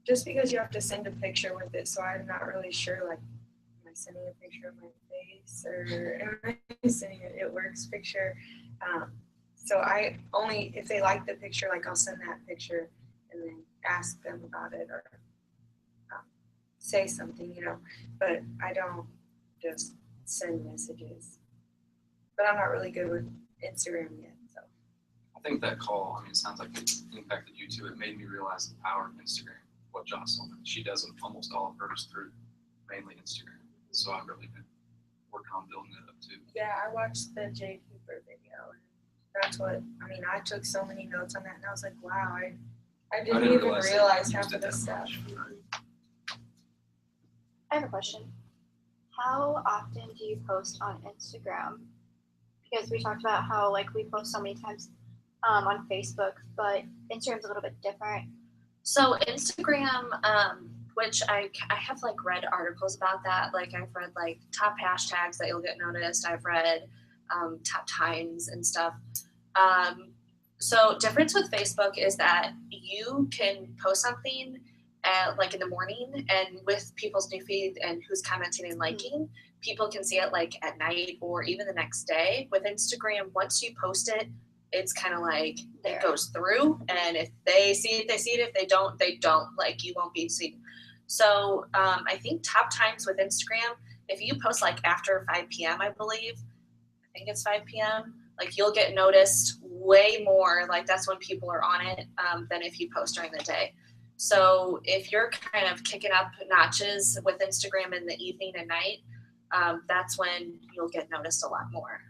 Just because you have to send a picture with it, so I'm not really sure. Like, am I sending a picture of my face or am I sending an It Works picture? So I only if they like the picture, like I'll send that picture and then ask them about it or say something, you know. But I don't just send messages. But I'm not really good with Instagram yet, so. I think that call, I mean, it sounds like it impacted you too. It made me realize the power of Instagram, what Jocelyn, she does almost all of hers through mainly Instagram. So I've really been working on building it up too. Yeah, I watched the Jade Cooper video. And that's what, I mean, I took so many notes on that and I was like, wow, I didn't even realize that half you of this used it that stuff. much. I have a question. How often do you post on Instagram? Because we talked about how like we post so many times on Facebook, but Instagram's a little bit different. So Instagram, which I have like read articles about that. Like I've read like top hashtags that you'll get noticed. I've read top times and stuff. So difference with Facebook is that you can post something like in the morning and with people's new feed and who's commenting and liking, people can see it like at night or even the next day. With Instagram, once you post it, it's kind of like it goes through, and if they see it, they see it. If they don't, they don't. Like you won't be seen. So I think top times with Instagram, if you post like after 5 p.m., I think it's 5 p.m., like you'll get noticed way more. Like that's when people are on it than if you post during the day. So if you're kind of kicking up notches with Instagram in the evening and night, that's when you'll get noticed a lot more.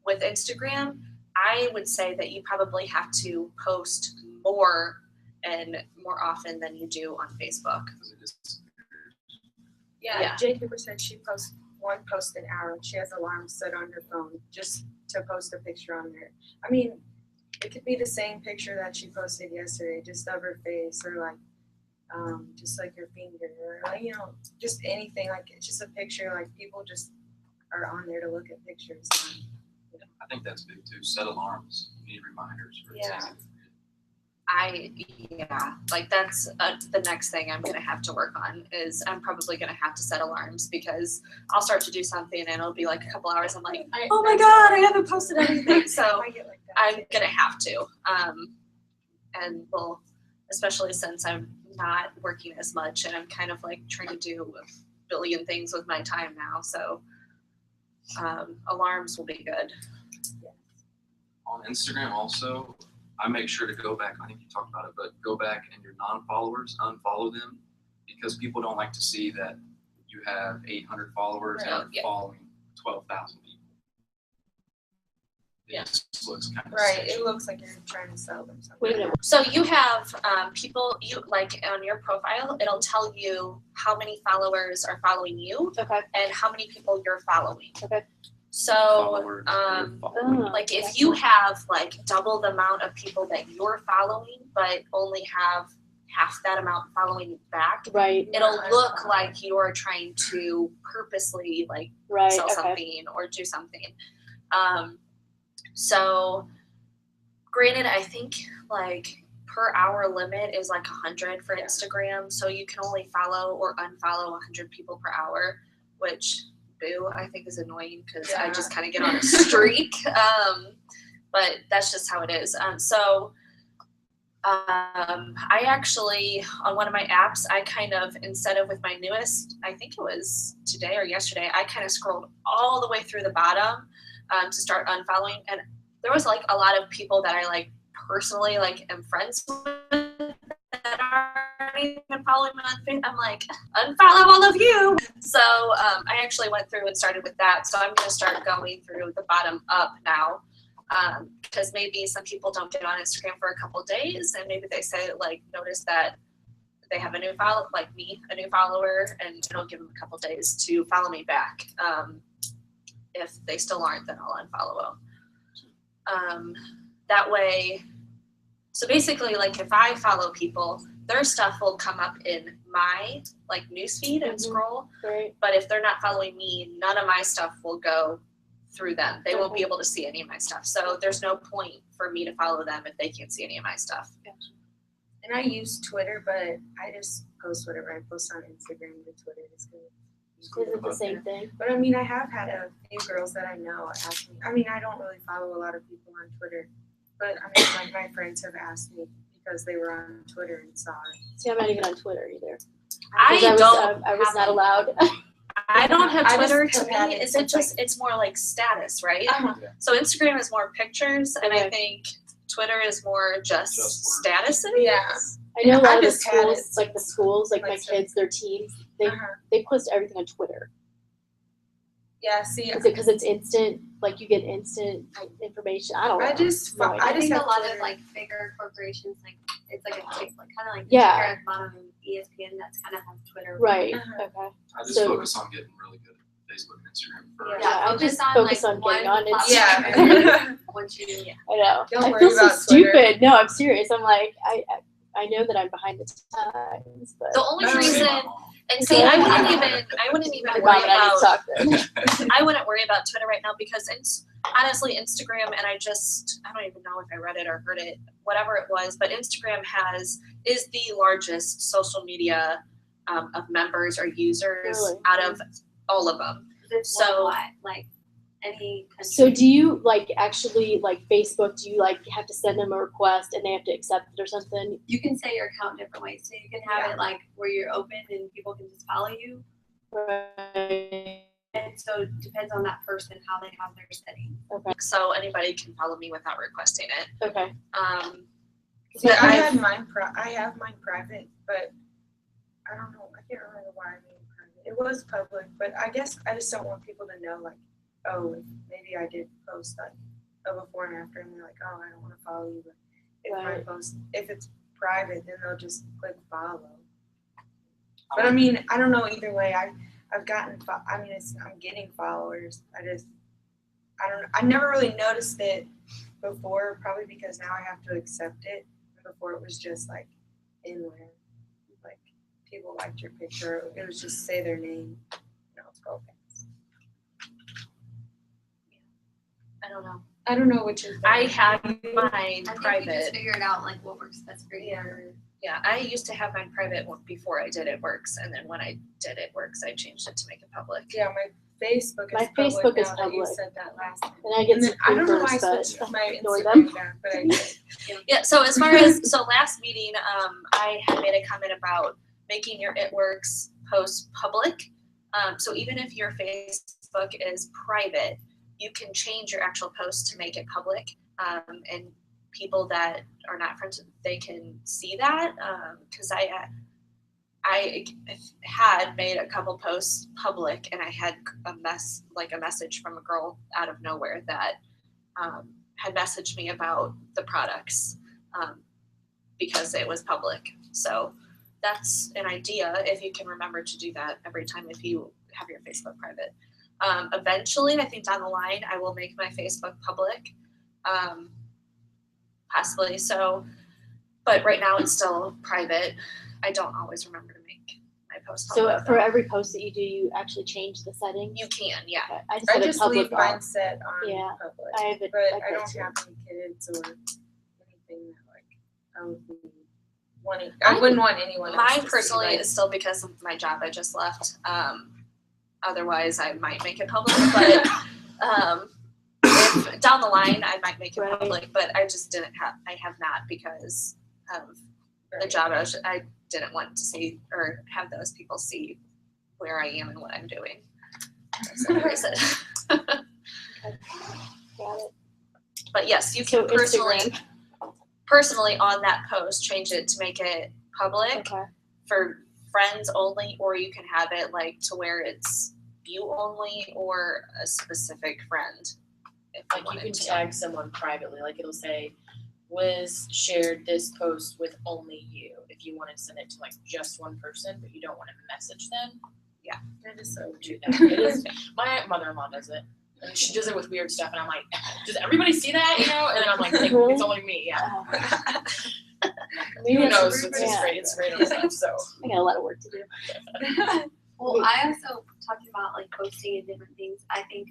With Instagram, I would say that you probably have to post more and more often than you do on Facebook. Yeah, Jade Cooper said she posts one post an hour. She has alarms set on her phone just to post a picture on there. I mean, it could be the same picture that she posted yesterday, just of her face, or like just like her finger, or like, you know, just anything. Like it's just a picture. Like people just are on there to look at pictures. I think that's big too. Set alarms. You need reminders for Yeah. things. Like that's the next thing I'm gonna have to work on is I'm probably gonna have to set alarms because I'll start to do something and it'll be like a couple hours. I'm like, oh my god, I haven't posted anything. So I get like that. I'm gonna have to. And well, especially since I'm not working as much and I'm kind of like trying to do a billion things with my time now. So alarms will be good. On Instagram also, I make sure to go back, I think you talked about it, but go back and your non-followers, unfollow them because people don't like to see that you have 800 followers Right. and following 12,000 people. It Yeah. just looks kind of Right. sketchy. It looks like you're trying to sell them something. Wait a minute. So you have people, you like on your profile, it'll tell you how many followers are following you Okay. and how many people you're following. Okay. So Followers, you're following. like if you have like double the amount of people that you're following but only have half that amount following back, Right. it'll Yeah, look like you're trying to purposely like Right. sell Okay. something or do something. So granted, I think like per hour limit is like 100 for Instagram. So you can only follow or unfollow 100 people per hour, which boo, I think is annoying because I Yeah. just kind of get on a streak. But that's just how it is. I actually, on one of my apps, I kind of, instead of with my newest, I think it was today or yesterday, I kind of scrolled all the way through the bottom to start unfollowing. And there was like a lot of people that I like personally like am friends with that aren't even following me on Facebook. I'm like, unfollow all of you. So I actually went through and started with that. So I'm going to start going through the bottom up now. Because maybe some people don't get on Instagram for a couple days and maybe they say like notice that they have a new follow like me, a new follower, and it'll give them a couple days to follow me back. If they still aren't, then I'll unfollow them. That way, so basically like if I follow people, their stuff will come up in my like newsfeed and Mhm. scroll. Right. But if they're not following me, none of my stuff will go through them. They won't be Okay. able to see any of my stuff. So there's no point for me to follow them if they can't see any of my stuff. And I use Twitter, but I just post whatever I post on Instagram to Twitter. It's good. Is it the same thing? But I mean, I have had a few girls that I know ask me. I mean, I don't really follow a lot of people on Twitter, but I mean, like my friends have asked me because they were on Twitter and saw it. See, I'm not even on Twitter either. I 'Cause don't. I was not allowed. I don't have I just Twitter. have To had me, it is it since, just? It's more like status, right? Uh-huh. So Instagram is more pictures, and I Okay. think Twitter is more just Just statuses. Yeah. I know a lot I of the just had schools, it. like the schools, like my Like, so- kids, their teams, they Uh-huh. they post everything on Twitter. Yeah. See, Is it because it's instant? Like you get instant information. I don't know. I just No idea. I I just think have a lot Twitter. of like bigger corporations, like it's like a tick, like kind of like Yeah. Instagram, bottom, and ESPN. That's kind of how Twitter. Right. Uh-huh. Okay. I just So- focus on getting really good at Facebook and Instagram first. Yeah, I focus just on focus like on one getting on platform. Yeah. Once you, I know. Don't I worry feel so about Twitter. stupid. No, I'm serious. I'm like I know that I'm behind the times, but The only Oh, reason, Yeah. and see, I wouldn't even my worry mom and I need to about. talk then. I wouldn't worry about Twitter right now because honestly, Instagram, and I don't even know if I read it or heard it, whatever it was, but Instagram is the largest social media of members or users Really? out of all of them. it's So- worldwide, like any country. So do you like actually like Facebook, do you like have to send them a request and they have to accept it or something? You can set your account different ways. So you can have it like where you're open and people can just follow you. Right. And so it depends on that person how they have their setting. Okay. So anybody can follow me without requesting it. Okay. See, But I I've- had mine. I have mine private, but I don't know. I can't remember why I made it private. It was public, but I guess I just don't want people to know, like, oh, maybe I did post like a before and after, and they're like, oh, I don't want to follow you. But if Right. I post, if it's private, then they'll just click follow. But I mean, I don't know either way. I've gotten. I mean, I'm getting followers. I never really noticed it before, probably because now I have to accept it. Before it was just like in where like people liked your picture. It was just say their name. No, it's girl fans. I don't know. I don't know which is. I better. had mine I think we just private. figured out like what works best for you. Yeah, I used to have mine private before I did It Works, and then when I did It Works, I changed it to make it public. Yeah, my Facebook is My public Facebook is now that you public. said that last time. And I get And some then, I don't know why I creepers, switched but my ignore Instagram them. back, but I did. Yeah, so as far as, so last meeting, I had made a comment about making your It Works post public. So even if your Facebook is private, you can change your actual post to make it public. And people that are not friends, they can see that. Cause I had made a couple posts public, and I had a message from a girl out of nowhere that had messaged me about the products because it was public. So that's an idea if you can remember to do that every time if you have your Facebook private. Eventually, I think down the line, I will make my Facebook public, possibly. So, but right now it's still private. I don't always remember to make my post So public. for though. every post that you do, you actually change the settings? You can, yeah. Okay, I just I have it just public leave mine off. set on Yeah, public. I have it But like I that don't too. have any kids or anything that like I would be wanting. I wouldn't want anyone else to Mine see, personally like, is still because of my job I just left. Otherwise, I might make it public, but if down the line, I might make it Right. public. But I just didn't have. I have not because of the job. I didn't want to see or have those people see where I am and what I'm doing. That's the only reason. Got it. But yes, you So can Instagram. personally on that post change it to make it public Okay. for friends only, or you can have it like to where it's you only or a specific friend. If you Like you wanted can to. tag someone privately, like it'll say, Wiz shared this post with only you. If you want to send it to like just one person, but you don't want to message them, that is so do cute. that. It is. My mother-in-law does it. And she does it with weird stuff, and I'm like, does everybody see that? You know? And then I'm like, Really? it's only me. Yeah. Oh, Who knows? It's Yeah. just great. It's great on stuff. So. I got a lot of work to do. Well, I also talking about like posting and different things. I think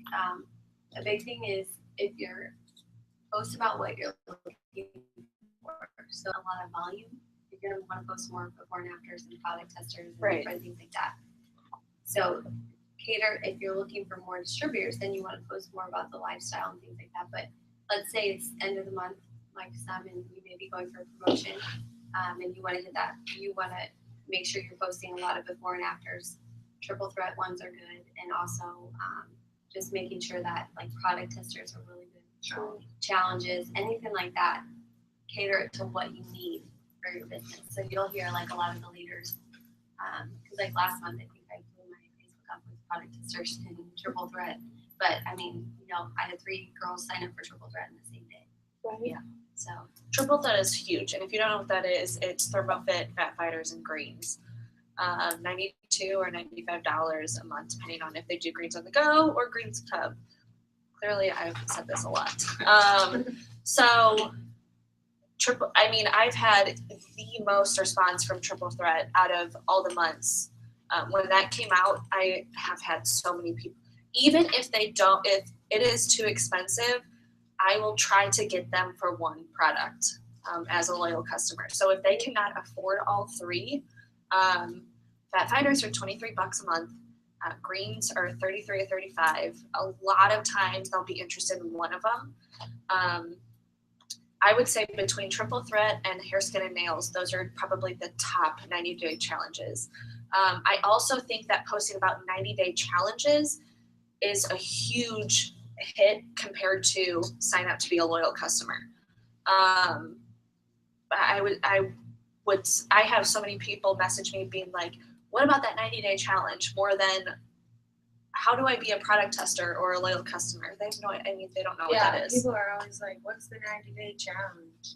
a big thing is if you're post about what you're looking for. So a lot of volume. You're gonna want to post more before and afters and product testers and Right. different things like that. So cater if you're looking for more distributors, then you want to post more about the lifestyle and things like that. But let's say it's end of the month, like some, and you may be going for a promotion, and you want to hit that. You want to make sure you're posting a lot of before and afters. Triple threat ones are good, and also just making sure that like product testers are really good. Challenges, anything like that, cater it to what you need for your business. So you'll hear like a lot of the leaders, because like last month I think I blew my Facebook up with product testers and triple threat. But I mean, you know, I had 3 girls sign up for triple threat in the same day. Right. Yeah. So Triple Threat is huge, and if you don't know what that is, it's ThermoFit, Fat Fighters, and greens. $92 or $95 a month, depending on if they do greens on the go or greens tub. Clearly, I've said this a lot. So I've had the most response from Triple Threat out of all the months. When that came out, I have had so many people. Even if if it is too expensive, I will try to get them for one product as a loyal customer. So if they cannot afford all 3, Fat Fighters are $23 a month. Greens are $33 or $35. A lot of times they'll be interested in one of them. I would say between Triple Threat and Hair, Skin, and Nails, those are probably the top 90-day challenges. I also think that posting about 90-day challenges is a huge hit compared to sign up to be a loyal customer. I have so many people message me being like, what about that 90-day challenge more than how do I be a product tester or a loyal customer? They have they don't know what that is. People are always like, what's the 90-day challenge?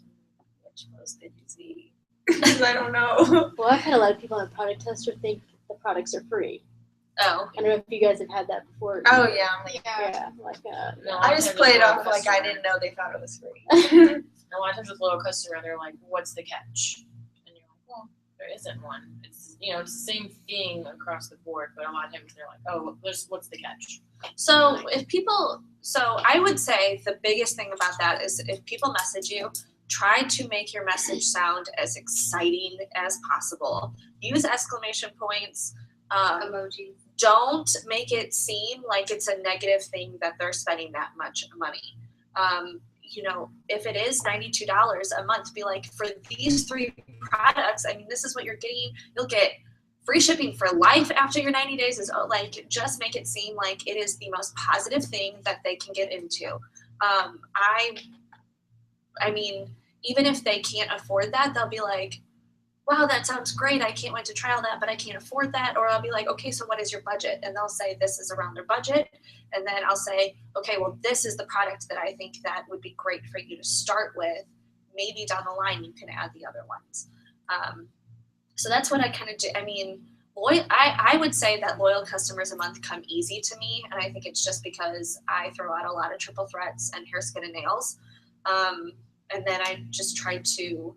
Which post did you see? Because I don't know. Well, I've had a lot of people on product tester think the products are free. Oh, I don't know if you guys have had that before. Oh yeah, I'm like, Yeah, like No, I just play it off like I customer. didn't know they thought it was free. A lot of times with loyal customer, they're like, "What's the catch?" And you're like, "Well, there isn't one. It's it's the same thing across the board." But a lot of times they're like, "Oh, what's the catch?" so I would say the biggest thing about that is if people message you, try to make your message sound as exciting as possible. Use exclamation points. Emojis. Don't make it seem like it's a negative thing that they're spending that much money. If it is $92 a month, be like, for these 3 products, I mean, this is what you're getting. You'll get free shipping for life after your 90 days. Just make it seem like it is the most positive thing that they can get into. I mean, even if they can't afford that, they'll be like, wow, that sounds great. I can't wait to try all that, but I can't afford that. Or I'll be like, okay, so what is your budget? And they'll say this is around their budget. And then I'll say, okay, well, this is the product that I think that would be great for you to start with. Maybe down the line, you can add the other ones. So that's what I kind of do. I mean, I would say that loyal customers a month come easy to me. And I think it's just because I throw out a lot of triple threats and hair, skin, and nails. And then I just try to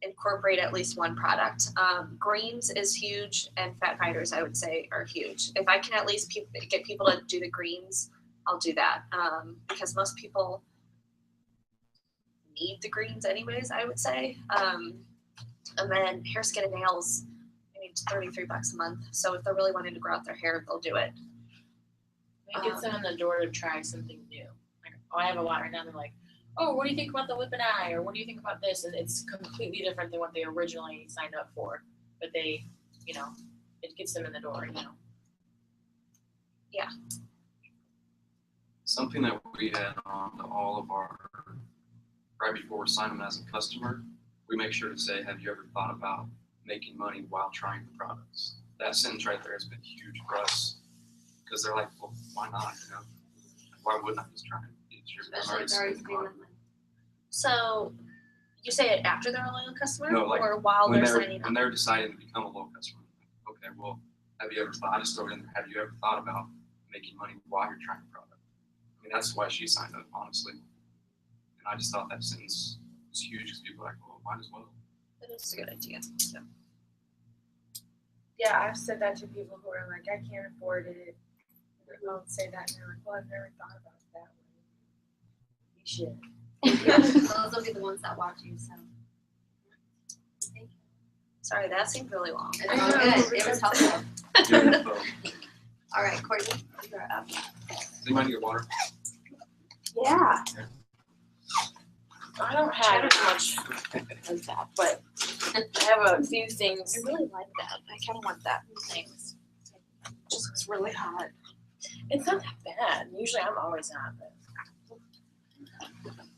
incorporate at least one product. Greens is huge, and fat fighters, I would say, are huge. If I can at least get people to do the greens, I'll do that, because most people need the greens anyways, I would say. And then hair, skin, and nails, I mean, it's $33 a month. So if they're really wanting to grow out their hair, they'll do it. It gets them in the door to try something new. Like, I have a lot right now. They're like, "Oh, what do you think about the lip and eye?" Or "What do you think about this?" And it's completely different than what they originally signed up for. But they, it gets them in the door, Yeah. Something that we had on to all of our, right before we sign them as a customer, we make sure to say, have you ever thought about making money while trying the products? That sentence right there has been huge for us, because they're like, well, why not, Why wouldn't I just try it? Especially if they're already spending money. So you say it after they're a loyal customer, No, like, or while when they're they're signing up? when they're deciding to become a loyal customer. Okay, well, have you ever thought? I just throw it in there. Have you ever thought about making money while you're trying the product? I mean, that's why she signed up, honestly. And I just thought that sentence was huge, because people are like, well, might as well. That is a good idea. So. Yeah, I've said that to people who are like, I can't afford it. I'll say that, and they're like, well, I've never thought about it that way. You should. Yeah, those will be the ones that watch you. So. Thank you. Sorry, that seemed really long. It's all good. It was helpful. Yeah, so, All right, Courtney, you're up. does anybody get water? Yeah. I don't have as much as that, but I have a few things. I really like that. I kind of want that. Things. Just looks really hot. It's not that bad. Usually I'm always hot, but.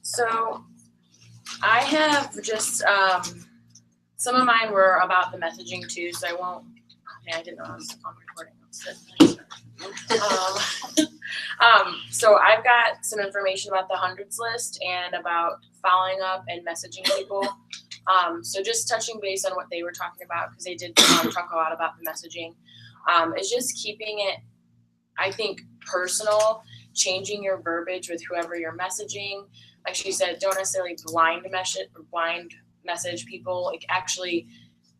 So I have just some of mine were about the messaging too, so I won't. I didn't know I was on recording. So I've got some information about the hundreds list and about following up and messaging people. So just touching base on what they were talking about, because they did talk a lot about the messaging. Is just keeping it, I think, personal, changing your verbiage with whoever you're messaging. Like she said, don't necessarily blind message people. Like, actually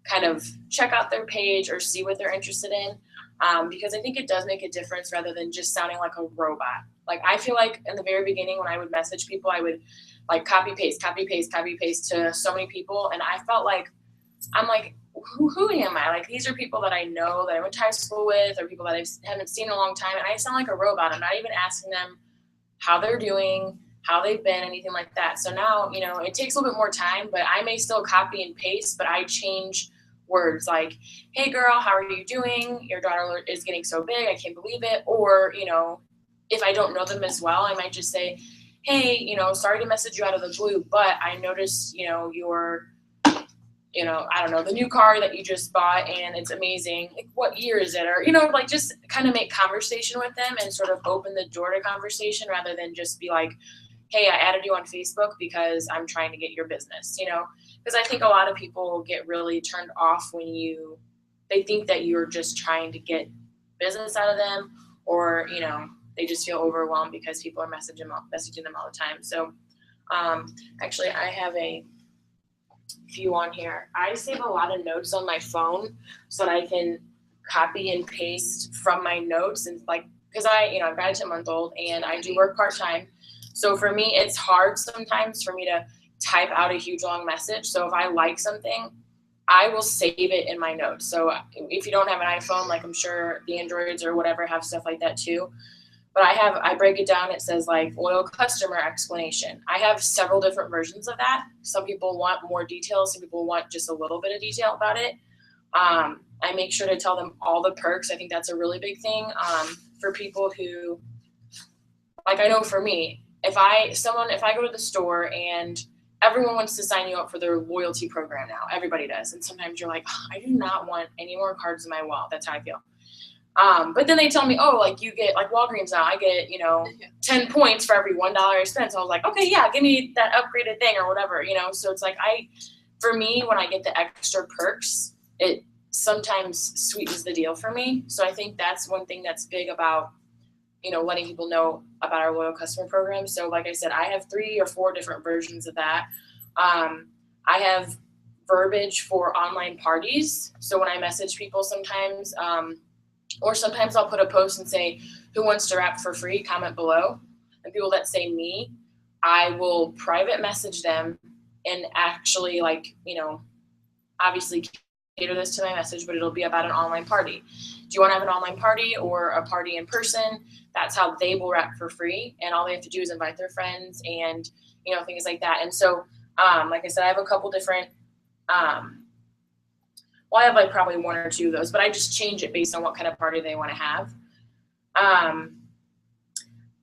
kind of check out their page or see what they're interested in. Because I think it does make a difference, rather than just sounding like a robot. Like, I feel like in the very beginning when I would message people, I would like copy paste to so many people. And I felt like, I'm like, who am I? Like, these are people that I know, that I went to high school with, or people that I haven't seen in a long time. And I sound like a robot. I'm not even asking them how they're doing, how they've been, anything like that. So now, it takes a little bit more time, but I may still copy and paste, but I change words like, hey girl, how are you doing? Your daughter is getting so big, I can't believe it. Or, if I don't know them as well, I might just say, hey, sorry to message you out of the blue, but I noticed, your, I don't know, the new car that you just bought and it's amazing. Like, what year is it? Or, like, just kind of make conversation with them and sort of open the door to conversation, rather than just be like, hey, I added you on Facebook because I'm trying to get your business, because I think a lot of people get really turned off when you they think that you're just trying to get business out of them, or, you know, they just feel overwhelmed because people are messaging them all the time. So actually I have a few on here. I save a lot of notes on my phone so that I can copy and paste from my notes, and like, because I've got a 10-month-old and I do work part-time. So for me, it's hard sometimes for me to type out a huge long message. So if I like something, I will save it in my notes. So if you don't have an iPhone, like I'm sure the Androids or whatever have stuff like that too. But I break it down. It says like loyal customer explanation. I have several different versions of that. Some people want more details. Some people want just a little bit of detail about it. I make sure to tell them all the perks. I think that's a really big thing for people who, like, I know for me, if I go to the store and everyone wants to sign you up for their loyalty program now, everybody does. And sometimes you're like, oh, I do not want any more cards in my wallet. That's how I feel. But then they tell me, oh, like you get, like Walgreens now, I get, 10 points for every $1 I spend. So I was like, okay, yeah, give me that upgraded thing or whatever, So it's like for me, when I get the extra perks, it sometimes sweetens the deal for me. So I think that's one thing that's big about, letting people know about our loyal customer program. So like I said, I have 3 or 4 different versions of that. I have verbiage for online parties. So when I message people sometimes, or sometimes I'll put a post and say, who wants to wrap for free? Comment below. And people that say me, I will private message them and actually obviously cater this to my message, but it'll be about an online party. Do you want to have an online party or a party in person? That's how they will wrap for free. And all they have to do is invite their friends and, things like that. And so, like I said, I have a couple different, I have like probably 1 or 2 of those, but I just change it based on what kind of party they want to have.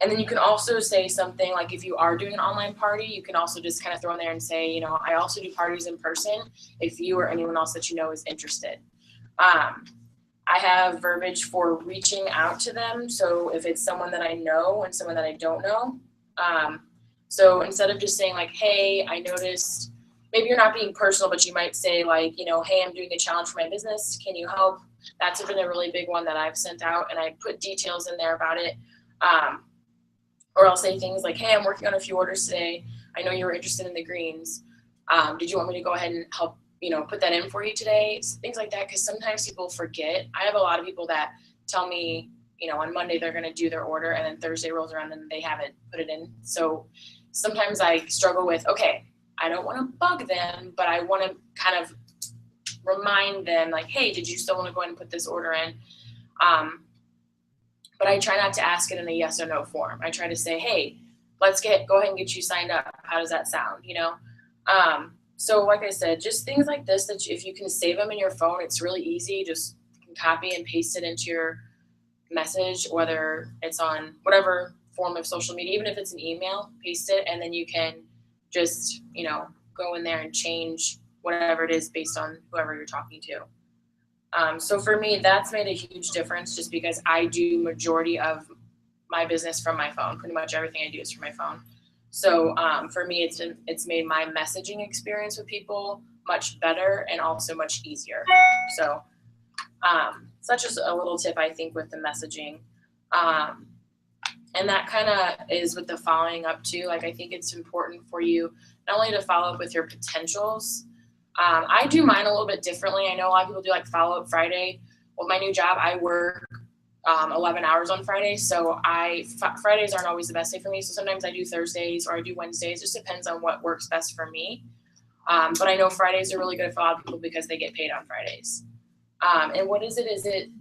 And then you can also say something like, if you are doing an online party, you can also just kind of throw in there and say, I also do parties in person if you or anyone else that is interested. I have verbiage for reaching out to them. So if it's someone that I know and someone that I don't know. So instead of just saying like, hey, I noticed, maybe you're not being personal, but you might say like, hey, I'm doing a challenge for my business. Can you help? That's been a really big one that I've sent out, and I put details in there about it. Or I'll say things like, hey, I'm working on a few orders today. I know you were interested in the greens. Did you want me to go ahead and help, put that in for you today? Things like that, because sometimes people forget. I have a lot of people that tell me, on Monday they're going to do their order, and then Thursday rolls around and they haven't put it in. So sometimes I struggle with, okay, I don't want to bug them, but I want to kind of remind them like, hey, did you still want to go ahead and put this order in? But I try not to ask it in a yes or no form. I try to say, hey, let's go ahead and get you signed up. How does that sound? So like I said, just things like this, that if you can save them in your phone, it's really easy. Just copy and paste it into your message, whether it's on whatever form of social media, even if it's an email, paste it, and then you can just, go in there and change whatever it is based on whoever you're talking to. So for me, that's made a huge difference, just because I do majority of my business from my phone. Pretty much everything I do is from my phone. So for me, it's made my messaging experience with people much better and also much easier. So such as a little tip, I think, with the messaging. And that kind of is with the following up too. Like, I think it's important for you not only to follow up with your potentials. I do mine a little bit differently. I know a lot of people do like follow up Friday. With my new job, I work 11 hours on Fridays. So Fridays aren't always the best day for me. So sometimes I do Thursdays or I do Wednesdays. It just depends on what works best for me. But I know Fridays are really good for a lot of people because they get paid on Fridays. And what is it? Is it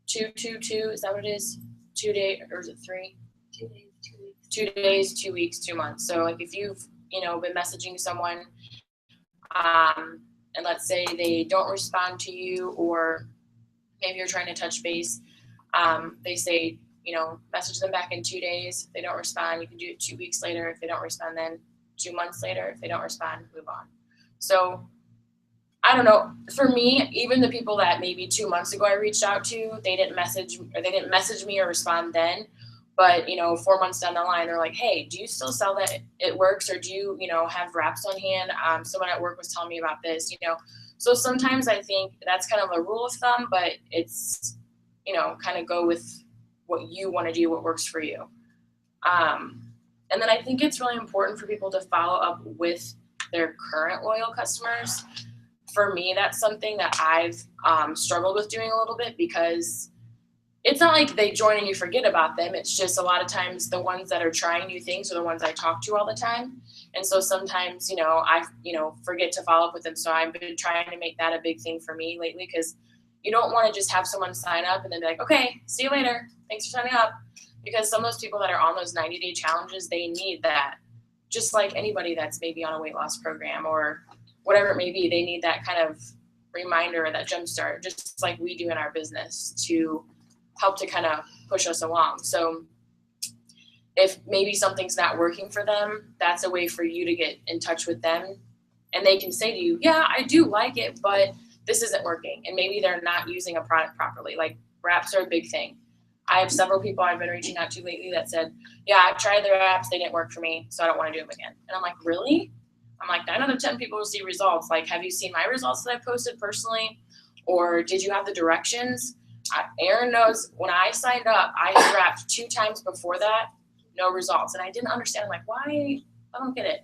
2-2-2? Is that what it is? 2 days, or is it 3? 2 days, 2 weeks. 2 days, 2 weeks, 2 months. So like if you've, been messaging someone, and let's say they don't respond to you, or maybe you're trying to touch base, they say, message them back in 2 days. If they don't respond, you can do it 2 weeks later. If they don't respond, then 2 months later. If they don't respond, move on. So I don't know. For me, even the people that maybe 2 months ago I reached out to, they didn't message me or respond then. But, 4 months down the line, they're like, hey, do you still sell that? It works? Or do you, have wraps on hand? Someone at work was telling me about this, So sometimes I think that's kind of a rule of thumb, but it's, you know, kind of go with what you want to do, what works for you. And then I think it's really important for people to follow up with their current loyal customers. For me, that's something that I've struggled with doing a little bit, because it's not like they join and you forget about them. It's just a lot of times the ones that are trying new things are the ones I talk to all the time. And so sometimes, I forget to follow up with them. So I've been trying to make that a big thing for me lately, because you don't want to just have someone sign up and then be like, okay, see you later. Thanks for signing up. Because some of those people that are on those 90-day challenges, they need that. Just like anybody that's maybe on a weight loss program or whatever it may be, they need that kind of reminder, that jumpstart, just like we do in our business, to help to kind of push us along. So if maybe something's not working for them, that's a way for you to get in touch with them, and they can say to you, yeah, I do like it, but this isn't working. And maybe they're not using a product properly. Like wraps are a big thing. I have several people I've been reaching out to lately that said, yeah, I tried the wraps, they didn't work for me, so I don't want to do them again. And I'm like, really? I'm like, 9 out of 10 people will see results. Like, have you seen my results that I posted personally? Or did you have the directions? Erin knows when I signed up, I wrapped 2 times before that, no results. And I didn't understand. I'm like, why? I don't get it.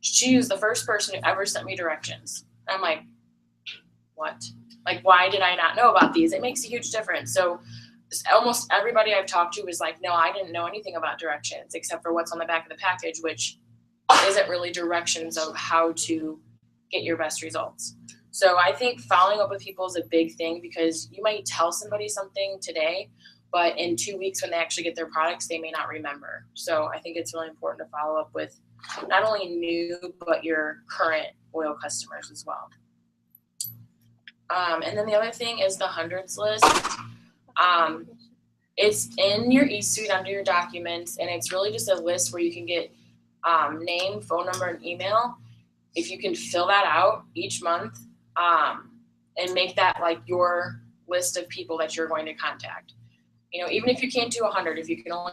She was the first person who ever sent me directions. And I'm like, what? Like, why did I not know about these? It makes a huge difference. So almost everybody I've talked to is like, no, I didn't know anything about directions except for what's on the back of the package, which isn't really directions of how to get your best results. So I think following up with people is a big thing, because you might tell somebody something today, but in 2 weeks when they actually get their products, they may not remember. So I think it's really important to follow up with not only new, but your current loyal customers as well. And then the other thing is the hundreds list. It's in your eSuite under your documents, and it's really just a list where you can get name, phone number, and email. If you can fill that out each month, and make that like your list of people that you're going to contact. Even if you can't do 100, if you can only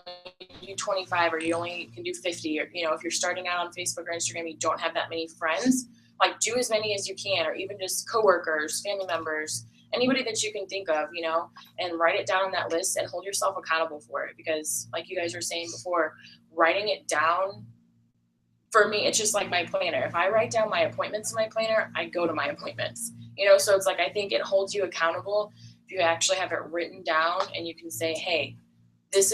do 25, or you only can do 50, or, if you're starting out on Facebook or Instagram, you don't have that many friends, like do as many as you can, or even just coworkers, family members, anybody that you can think of, and write it down on that list and hold yourself accountable for it. Because like you guys were saying before, writing it down, for me, it's just like my planner. If I write down my appointments in my planner, I go to my appointments, so it's like, I think it holds you accountable if you actually have it written down and you can say, hey, these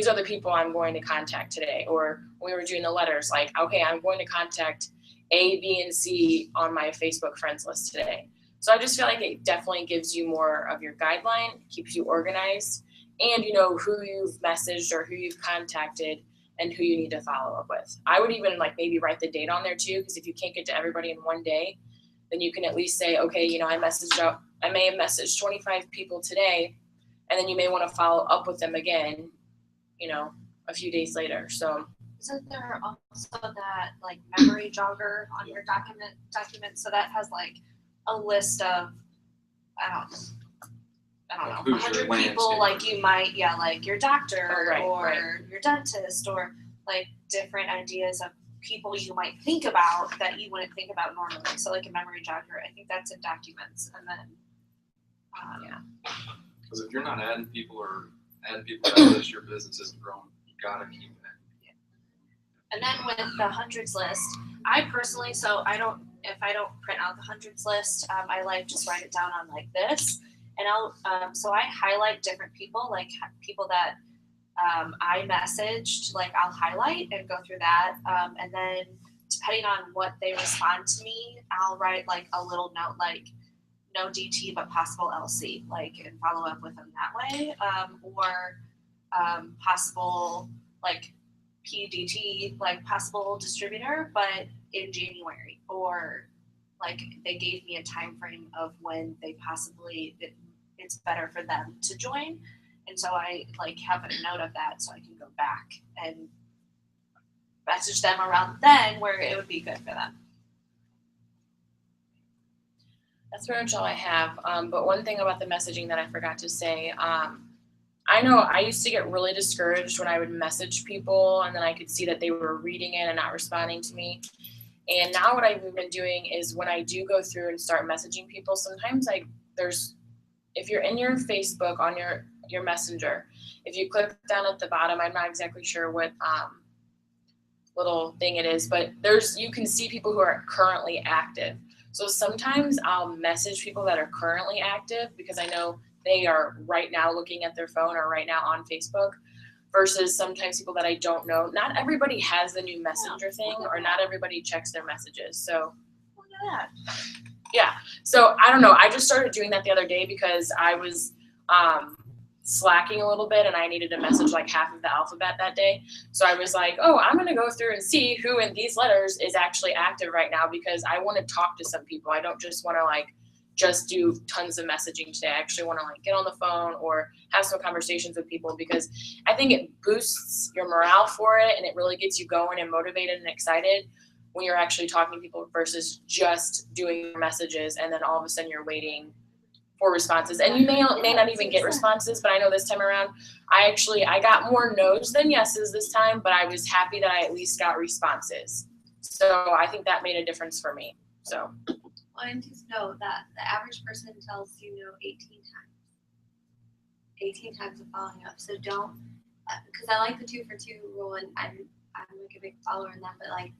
are the people I'm going to contact today. Or when we were doing the letters, like, okay, I'm going to contact A, B, and C on my Facebook friends list today. So I just feel like it definitely gives you more of your guideline, keeps you organized, and you know who you've messaged or who you've contacted and who you need to follow up with. I would even like maybe write the date on there too, because if you can't get to everybody in one day, then you can at least say, okay, I may have messaged 25 people today, and then you may want to follow up with them again, a few days later. So isn't there also that like memory jogger on your document? So that has like a list of, I don't know, Who's 100 your people, landscaper? like you might, like your doctor or right. your dentist, or like different ideas of people you might think about that you wouldn't think about normally. So like a memory jogger, I think that's in documents. And then, Because if you're not adding people to that list, your business isn't growing. You gotta keep it. And then with the hundreds list, I personally, if I don't print out the hundreds list, I like just write it down on like this. And so I highlight different people, like people that I messaged, like I'll highlight and go through that. And then depending on what they respond to me, I'll write like a little note, like no DT, but possible LC, like, and follow up with them that way. Or possible like PDT, like possible distributor, but in January, or like they gave me a time frame of when they possibly it's better for them to join, and so I like have a note of that so I can go back and message them around then where it would be good for them. that's pretty much all I have. But one thing about the messaging that I forgot to say, I know I used to get really discouraged when I would message people and then I could see that they were reading it and not responding to me. And now what I've been doing is when I do go through and start messaging people, sometimes if you're in your Facebook on your messenger, if you click down at the bottom, I'm not exactly sure what little thing it is, but you can see people who are currently active. So sometimes I'll message people that are currently active because I know they are right now looking at their phone or right now on Facebook, versus sometimes people that I don't know. Not everybody has the new messenger thing, or not everybody checks their messages. So Look at that. yeah. So I don't know. I just started doing that the other day because I was slacking a little bit and I needed to message like half of the alphabet that day. So I was like, oh, I'm going to go through and see who in these letters is actually active right now, because I want to talk to some people. I don't just want to like just do tons of messaging today. I actually want to like get on the phone or have some conversations with people, because I think it boosts your morale for it and it really gets you going and motivated and excited when you're actually talking to people versus just doing messages and then all of a sudden you're waiting for responses. And you may not even get responses, but I know this time around, I got more no's than yeses this time, but I was happy that I at least got responses. So I think that made a difference for me. So. Well, and just know that the average person tells you no 18 times of following up. So don't, because I like the 2 for 2 rule, and I'm like a big follower in that, but like,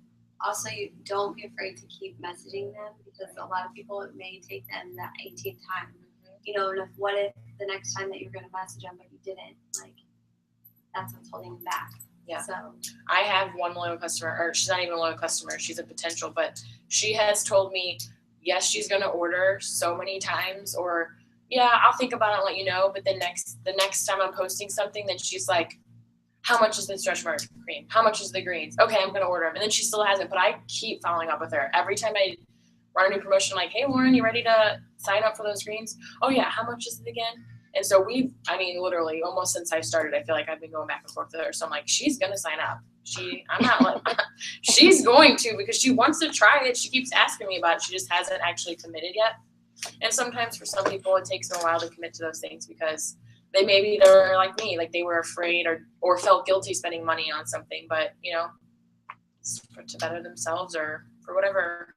also, you don't be afraid to keep messaging them, because a lot of people, it may take them that 18th time. You know, and what if the next time that you're going to message them, but you didn't, like, that's what's holding them back. Yeah. So I have one loyal customer, or she's not even a loyal customer, she's a potential, but she has told me, yes, she's going to order so many times, or yeah, I'll think about it and let you know. But the next time I'm posting something, then she's like, how much is the stretch mark cream? How much is the greens? Okay, I'm going to order them. And then she still hasn't, but I keep following up with her. Every time I run a new promotion, I'm like, hey, Lauren, you ready to sign up for those greens? Oh, yeah, how much is it again? And so literally almost since I started, I feel like I've been going back and forth with her. So I'm like, she's going to sign up. She's going to, because she wants to try it. She keeps asking me about it. She just hasn't actually committed yet. And sometimes for some people, it takes them a while to commit to those things because they're like me, like they were afraid or felt guilty spending money on something, but it's to better themselves or for whatever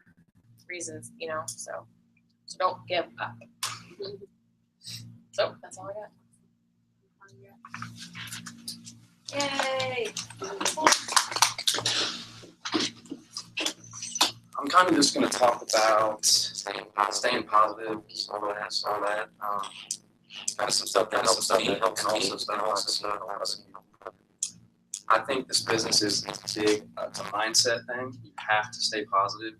reasons, so don't give up. So that's all I got. yay! I'm kind of just going to talk about staying positive, all that. Kind of some stuff that helps me, and also stuff I think this business is big. It's a mindset thing. You have to stay positive.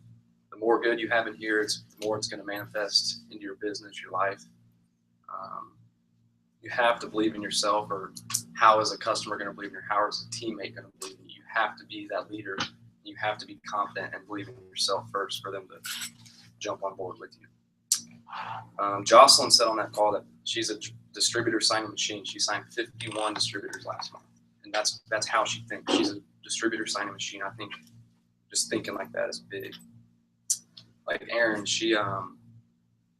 The more good you have in here, the more it's going to manifest into your business, your life. You have to believe in yourself, or how is a customer going to believe in you? How is a teammate going to believe in you? You have to be that leader. You have to be confident and believe in yourself first for them to jump on board with you. Jocelyn said on that call that she's a distributor signing machine. She signed 51 distributors last month. And that's how she thinks. She's a distributor signing machine. I think just thinking like that is big. Like Erin,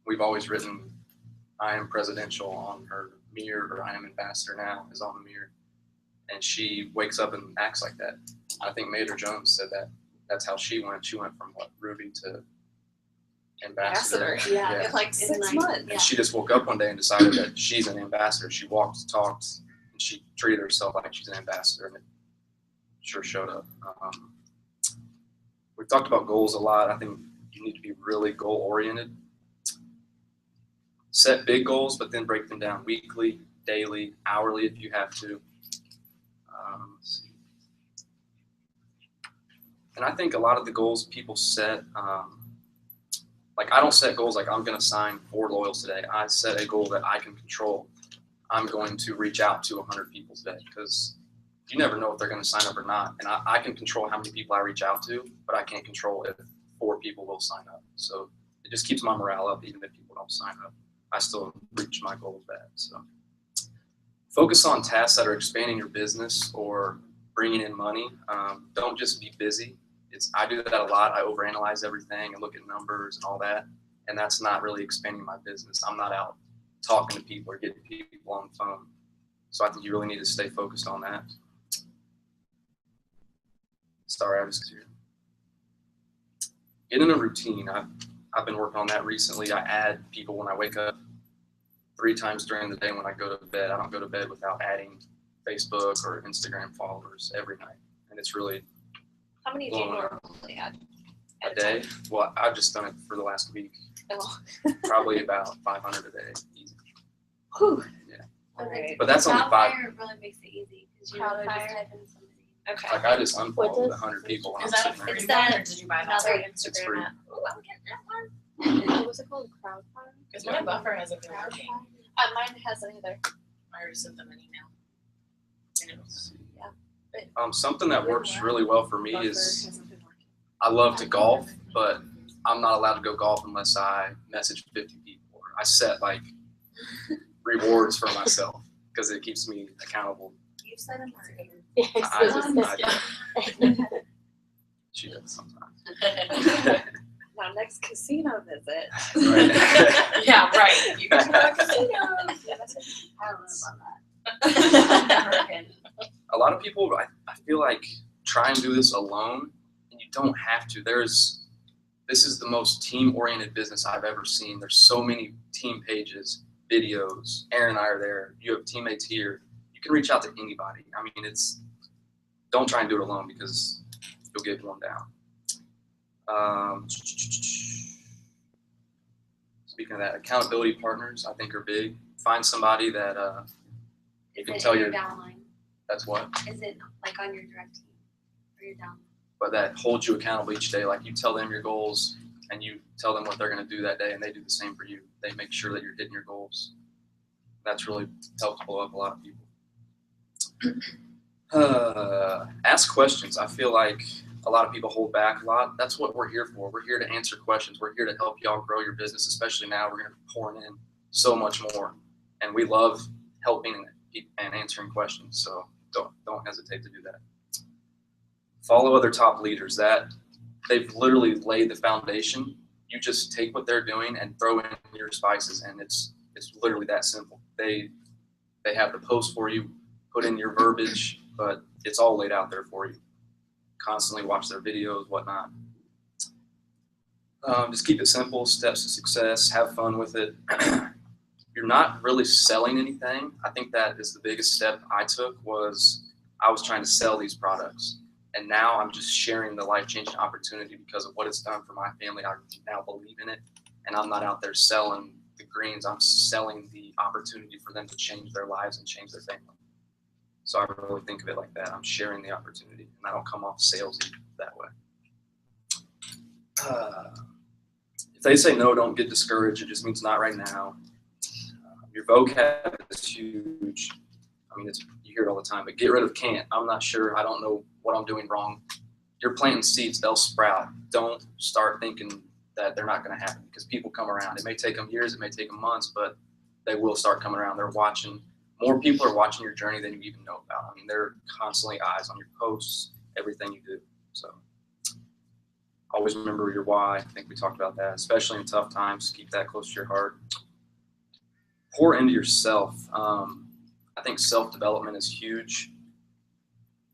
we've always written I am presidential on her mirror, or I am ambassador now is on the mirror. And she wakes up and acts like that. I think Mater Jones said that. That's how she went. She went from Ruby to ambassador. Yeah, in like 6 months. And she just woke up one day and decided that she's an ambassador. She walked, talked, and she treated herself like she's an ambassador, and it sure showed up. We've talked about goals a lot. I think you need to be really goal-oriented. Set big goals, but then break them down weekly, daily, hourly if you have to. Let's see. And I think a lot of the goals people set, like I don't set goals like I'm going to sign 4 loyals today. I set a goal that I can control. I'm going to reach out to 100 people today, because you never know if they're going to sign up or not. And I can control how many people I reach out to, but I can't control if 4 people will sign up. So it just keeps my morale up even if people don't sign up. I still reach my goals back. So focus on tasks that are expanding your business or bringing in money. Don't just be busy. I do that a lot. I overanalyze everything and look at numbers and all that. And that's not really expanding my business. I'm not out talking to people or getting people on the phone. So I think you really need to stay focused on that. Sorry, I was here. getting a routine. I've been working on that recently. I add people when I wake up 3 times during the day when I go to bed. I don't go to bed without adding Facebook or Instagram followers every night. And it's really How many do you normally add? a day. Well, I've just done it for the last week. Oh. Probably about 500 a day. Easy. Whew. Yeah. Alright. But that's only 5. Crowdfire really makes it easy because you really just type in somebody. Okay. Like I just What unfollowed does- 100 people. when Is I'm that a sitting there. free It's that one, or did you buy that? Another It's Instagram free. app. Ooh, I'm getting that one. What was it called? Crowdfire? Because my buffer hasn't been working. Mine hasn't either. I already sent them an email. And it was, Something that works really well for me Buffer is hasn't been working. I love to golf, but I'm not allowed to go golf unless I message 50 people. I set like rewards for myself because it keeps me accountable. You said them already. Yeah, She does sometimes. Now next casino visit. Right. yeah, right. You can go to casinos. I don't know about that. A lot of people, I feel like, try and do this alone, and you don't have to. This is the most team-oriented business I've ever seen. There's so many team pages, videos. Aaron and I are there. You have teammates here. You can reach out to anybody. I mean, don't try and do it alone because you'll get blown down. Speaking of that, accountability partners I think are big. Find somebody that you Is can it tell in your your, downline? that's what, Is it like on your direct team or your downline? but that holds you accountable each day. Like you tell them your goals and you tell them what they're going to do that day, and they do the same for you. They make sure that you're hitting your goals. That's really helped blow up a lot of people. Ask questions. I feel like a lot of people hold back a lot. That's what we're here for. We're here to answer questions. We're here to help y'all grow your business, especially now. We're going to be pouring in so much more, and we love helping and answering questions. So don't hesitate to do that. Follow other top leaders. That they've literally laid the foundation. You just take what they're doing and throw in your spices, and it's literally that simple. They have the post for you, put in your verbiage, but it's all laid out there for you. Constantly watch their videos, whatnot. Just keep it simple, steps to success, have fun with it. You're not really selling anything. I think that is the biggest step I took was I was trying to sell these products. And now I'm just sharing the life-changing opportunity because of what it's done for my family. I now believe in it. And I'm not out there selling the greens. I'm selling the opportunity for them to change their lives and change their family. So I really think of it like that. I'm sharing the opportunity, and I don't come off salesy that way. If they say no, don't get discouraged. It just means not right now. Your vocab is huge. I mean, you hear it all the time, but get rid of can't. I'm not sure. I don't know what I'm doing wrong. You're planting seeds, they'll sprout. Don't start thinking that they're not going to happen because people come around. It may take them years, it may take them months, but they will start coming around. They're watching. More people are watching your journey than you even know about. I mean, they're constantly eyes on your posts, everything you do. So always remember your why. I think we talked about that, especially in tough times. Keep that close to your heart. Pour into yourself. I think self-development is huge.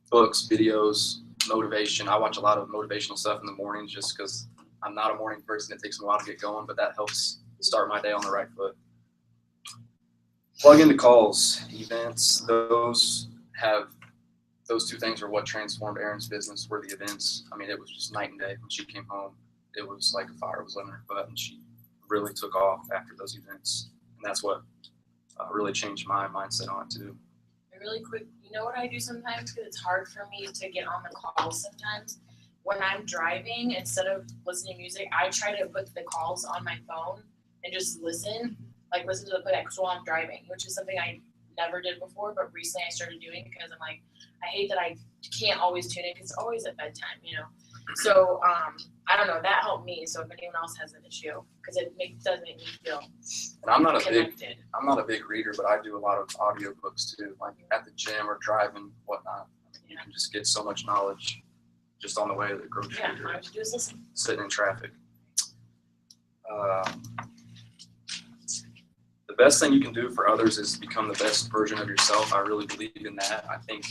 Books, videos, motivation. I watch a lot of motivational stuff in the mornings just because I'm not a morning person. It takes me a while to get going, but that helps start my day on the right foot. Plug into calls, events. Those 2 things are what transformed Erin's business were the events. I mean, it was just night and day. When she came home, it was like a fire was under her butt, and she really took off after those events. And that's what really changed my mindset on it too. really quick, you know what I do sometimes? Because it's hard for me to get on the calls sometimes. When I'm driving, instead of listening to music, I try to put the calls on my phone and just listen to the playback while I'm driving, which is something I never did before, but recently I started doing because I'm like, I hate that I can't always tune in because it's always at bedtime, you know? So, I don't know, that helped me. So if anyone else has an issue, because does make me feel And I'm not connected. a big reader, but I do a lot of audiobooks too, like at the gym or driving, whatnot. I mean, you can just get so much knowledge just on the way to the grocery Yeah, store, all I have to do is listen. sitting in traffic. The best thing you can do for others is become the best version of yourself. I really believe in that. I think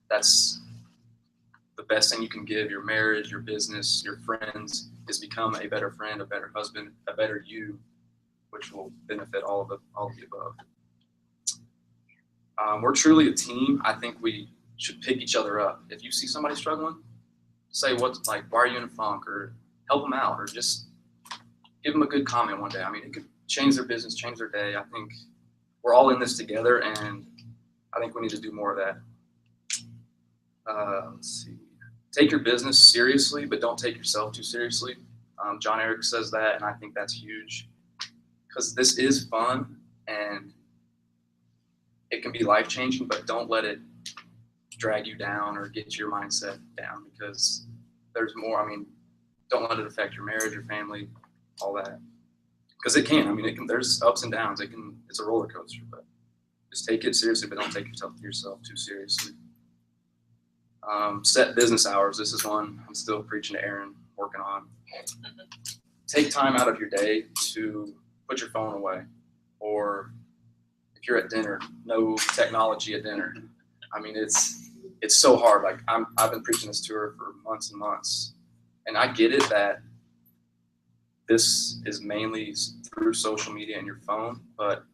that's the best thing you can give your marriage, your business, your friends is become a better friend, a better husband, a better you, which will benefit all of the above. We're truly a team. I think we should pick each other up. If you see somebody struggling, say what's like, why are you in a funk, or help them out, or just give them a good comment one day. I mean, it could change their business, change their day. I think we're all in this together, and I think we need to do more of that. Let's see. Take your business seriously, but don't take yourself too seriously. John Eric says that, and I think that's huge because this is fun and it can be life-changing, but don't let it drag you down or get your mindset down, because there's more. I mean, don't let it affect your marriage, your family, all that, because it can. I mean, it can. There's ups and downs. It's a roller coaster, but just take it seriously, but don't take yourself too seriously. Set business hours. This is one I'm still preaching to Aaron, working on. Take time out of your day to put your phone away, or if you're at dinner, no technology at dinner. I mean, it's so hard. Like I've been preaching this to her for months and months, and I get it that this is mainly through social media and your phone, but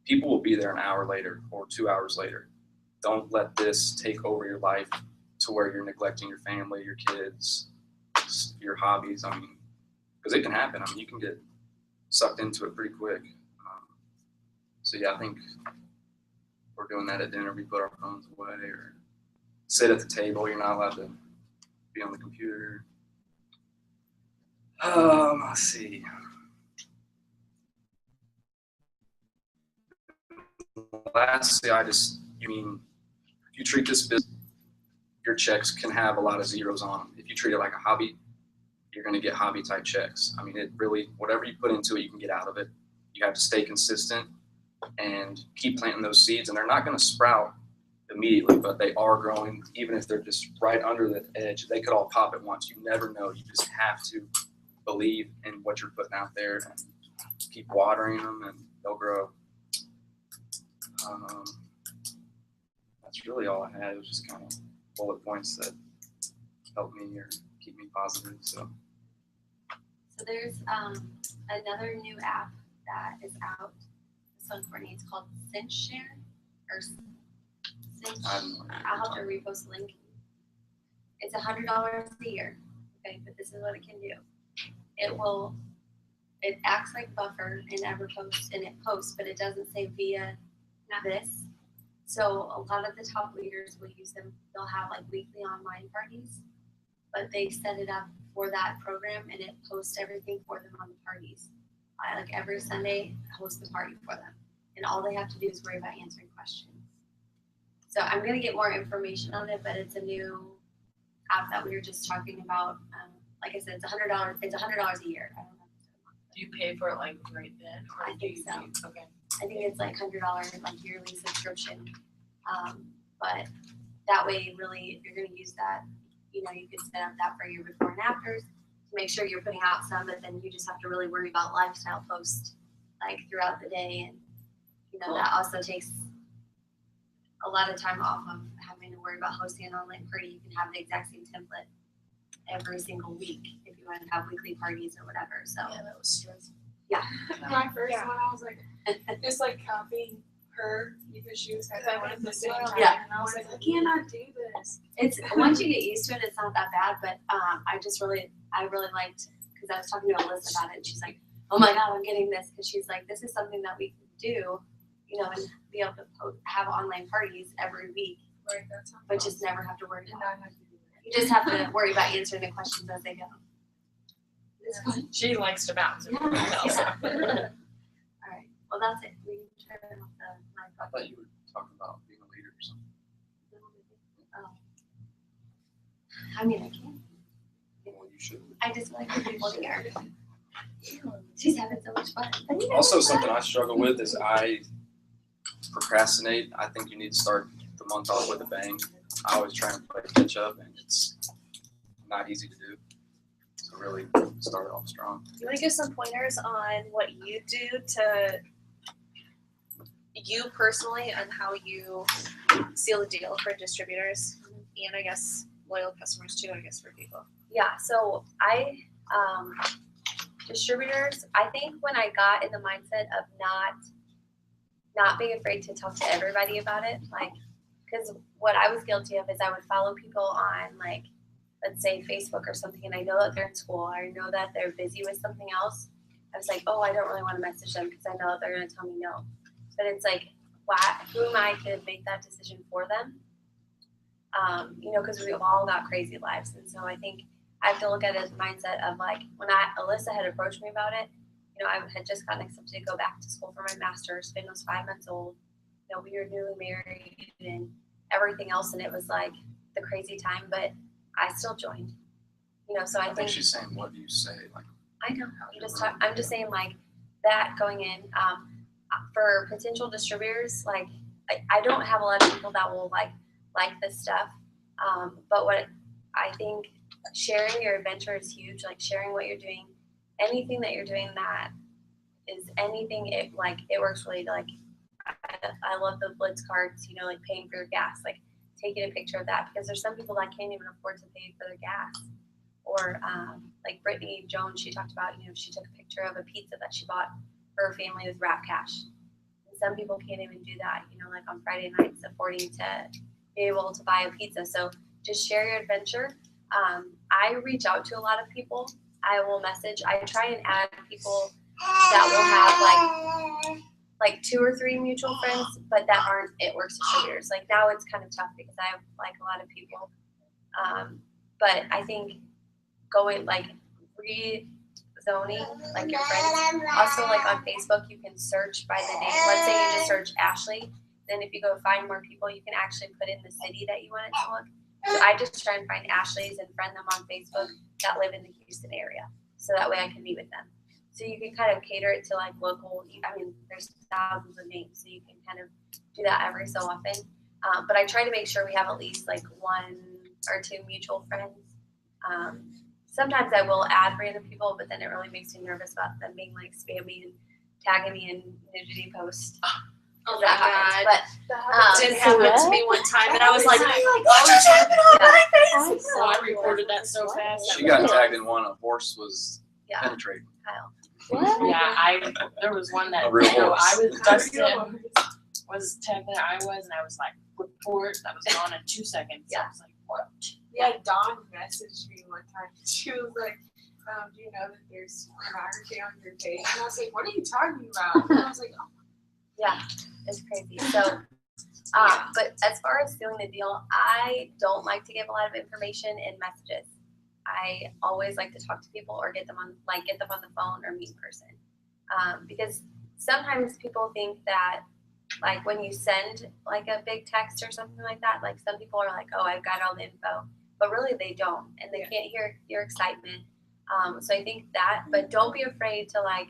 people will be there an hour later or 2 hours later. Don't let this take over your life to where you're neglecting your family, your kids, your hobbies. I mean, because it can happen. I mean, you can get sucked into it pretty quick. So yeah, I think we're doing that at dinner. We put our phones away, or sit at the table. You're not allowed to be on the computer. Let's see. Lastly, if you treat this business, your checks can have a lot of zeros on them. If you treat it like a hobby, you're going to get hobby type checks. I mean, it really, whatever you put into it, you can get out of it. You have to stay consistent and keep planting those seeds, and they're not going to sprout immediately, but they are growing. Even if they're just right under the edge, they could all pop at once. You never know. You just have to believe in what you're putting out there and keep watering them, and they'll grow. That's really all I had. It was just kind of bullet points that help me or keep me positive. So there's another new app that is out. This one, Courtney, it's called CinchShare or Cinch. I'll have to repost the link. It's $100 a year. Okay, but this is what it can do. It acts like Buffer in EverPost, and it posts, but it doesn't say via this. So a lot of the top leaders will use them. They'll have like weekly online parties, but they set it up for that program, and it posts everything for them on the parties. Like every Sunday, host the party for them, and all they have to do is worry about answering questions. So I'm gonna get more information on it, but it's a new app that we were just talking about. Like I said, it's $100. It's $100 a year. I don't know. Do you pay for it like right then? Or I think so. Okay. I think it's like $100 like yearly subscription. But that way, really, if you're going to use that, you could set up that for your before and afters to make sure you're putting out some, but then you just have to really worry about lifestyle posts like throughout the day, and that also takes a lot of time off of having to worry about hosting an online party. You can have the exact same template every single week if you want to have weekly parties or whatever. So Yeah, that was stressful. My first one, I was like, just like copying her because she was having one at the same time. Yeah. And I was like, I cannot do this. it's once you get used to it, it's not that bad. But I really liked, because I was talking to Alyssa about it, and she's like, oh my God, I'm getting this, because she's like, this is something that we can do, and be able to have online parties every week, Right, that's not but just never have to worry And about I have to do it. You just have to worry about answering the questions as they go. It's fun. She likes to bounce. Yeah. All right. Well, that's it. We can turn off the mic. I thought you were talking about being a leader or something. I mean, I can. Well, you should. I just like the people here. She's having so much fun. Also, something I struggle with is I procrastinate. I think you need to start the month off with a bang. I always try and play catch up, and it's not easy to do. So really start off strong. You want to give some pointers on what you do to you personally and how you seal the deal for distributors, and I guess loyal customers too, I guess, for people. Yeah, so distributors, I think when I got in the mindset of not being afraid to talk to everybody about it, like, because what I was guilty of is I would follow people on, like, let's say Facebook or something, and I know that they're in school, or I know that they're busy with something else. I was like, oh, I don't really want to message them because I know that they're going to tell me no. But it's like, who am I to make that decision for them? Because we've all got crazy lives. And so I think I have to look at it as a mindset of, like, when Alyssa had approached me about it, I had just gotten accepted to go back to school for my master's. Finn was 5 months old. We were newly married and everything else. And it was like the crazy time, but I still joined. So I think she's saying, what do you say? Like, I know. I'm just saying, like, that going in for potential distributors. Like, I don't have a lot of people that will like this stuff. But what I think sharing your adventure is huge. Like, sharing what you're doing, anything that you're doing that is anything. It works really. Like, I love the Blitz cards. Like paying for your gas. Like, taking a picture of that, because there's some people that can't even afford to pay for their gas. Or like Brittany Jones, she talked about, she took a picture of a pizza that she bought for her family with Rap Cash. And some people can't even do that, like on Friday nights, affording to be able to buy a pizza. So just share your adventure. I reach out to a lot of people. I will message. I try and add people that will have like 2 or 3 mutual friends, but that aren't It Works distributors. Like, now it's kind of tough because I have like a lot of people. But I think going like rezoning like your friends. Also, like on Facebook, you can search by the name. Let's say you just search Ashley. Then if you go find more people, you can actually put in the city that you want it to look. So I just try and find Ashleys and friend them on Facebook that live in the Houston area. So that way I can meet with them. So you can kind of cater it to like local. There's thousands of names, so you can kind of do that every so often. But I try to make sure we have at least like 1 or 2 mutual friends. Sometimes I will add random people, but then it really makes me nervous about them being like spammy and tagging me in nudity posts. Oh that my happens. God. But It did happen to me one time, and I was like, So I recorded that so fast. she got tagged in one. A horse was yeah, penetrating. Kyle. What? Yeah, there was one that A real horse. I was Dustin was tagged there. I was like, report. That was gone in 2 seconds. Yeah. I was like, what? Yeah, Dawn messaged me one time. She was like, do you know that there's pornography on your page? And I was like, what are you talking about? And I was like, oh. Yeah, it's crazy. So, but as far as sealing the deal, I don't like to give a lot of information in messages. I always like to talk to people or get them on the phone or meet in person. Because sometimes people think that, like, when you send like a big text or something like that, like some people are like, oh, I've got all the info, but really they don't, and they can't hear your excitement. So I think that, but don't be afraid to like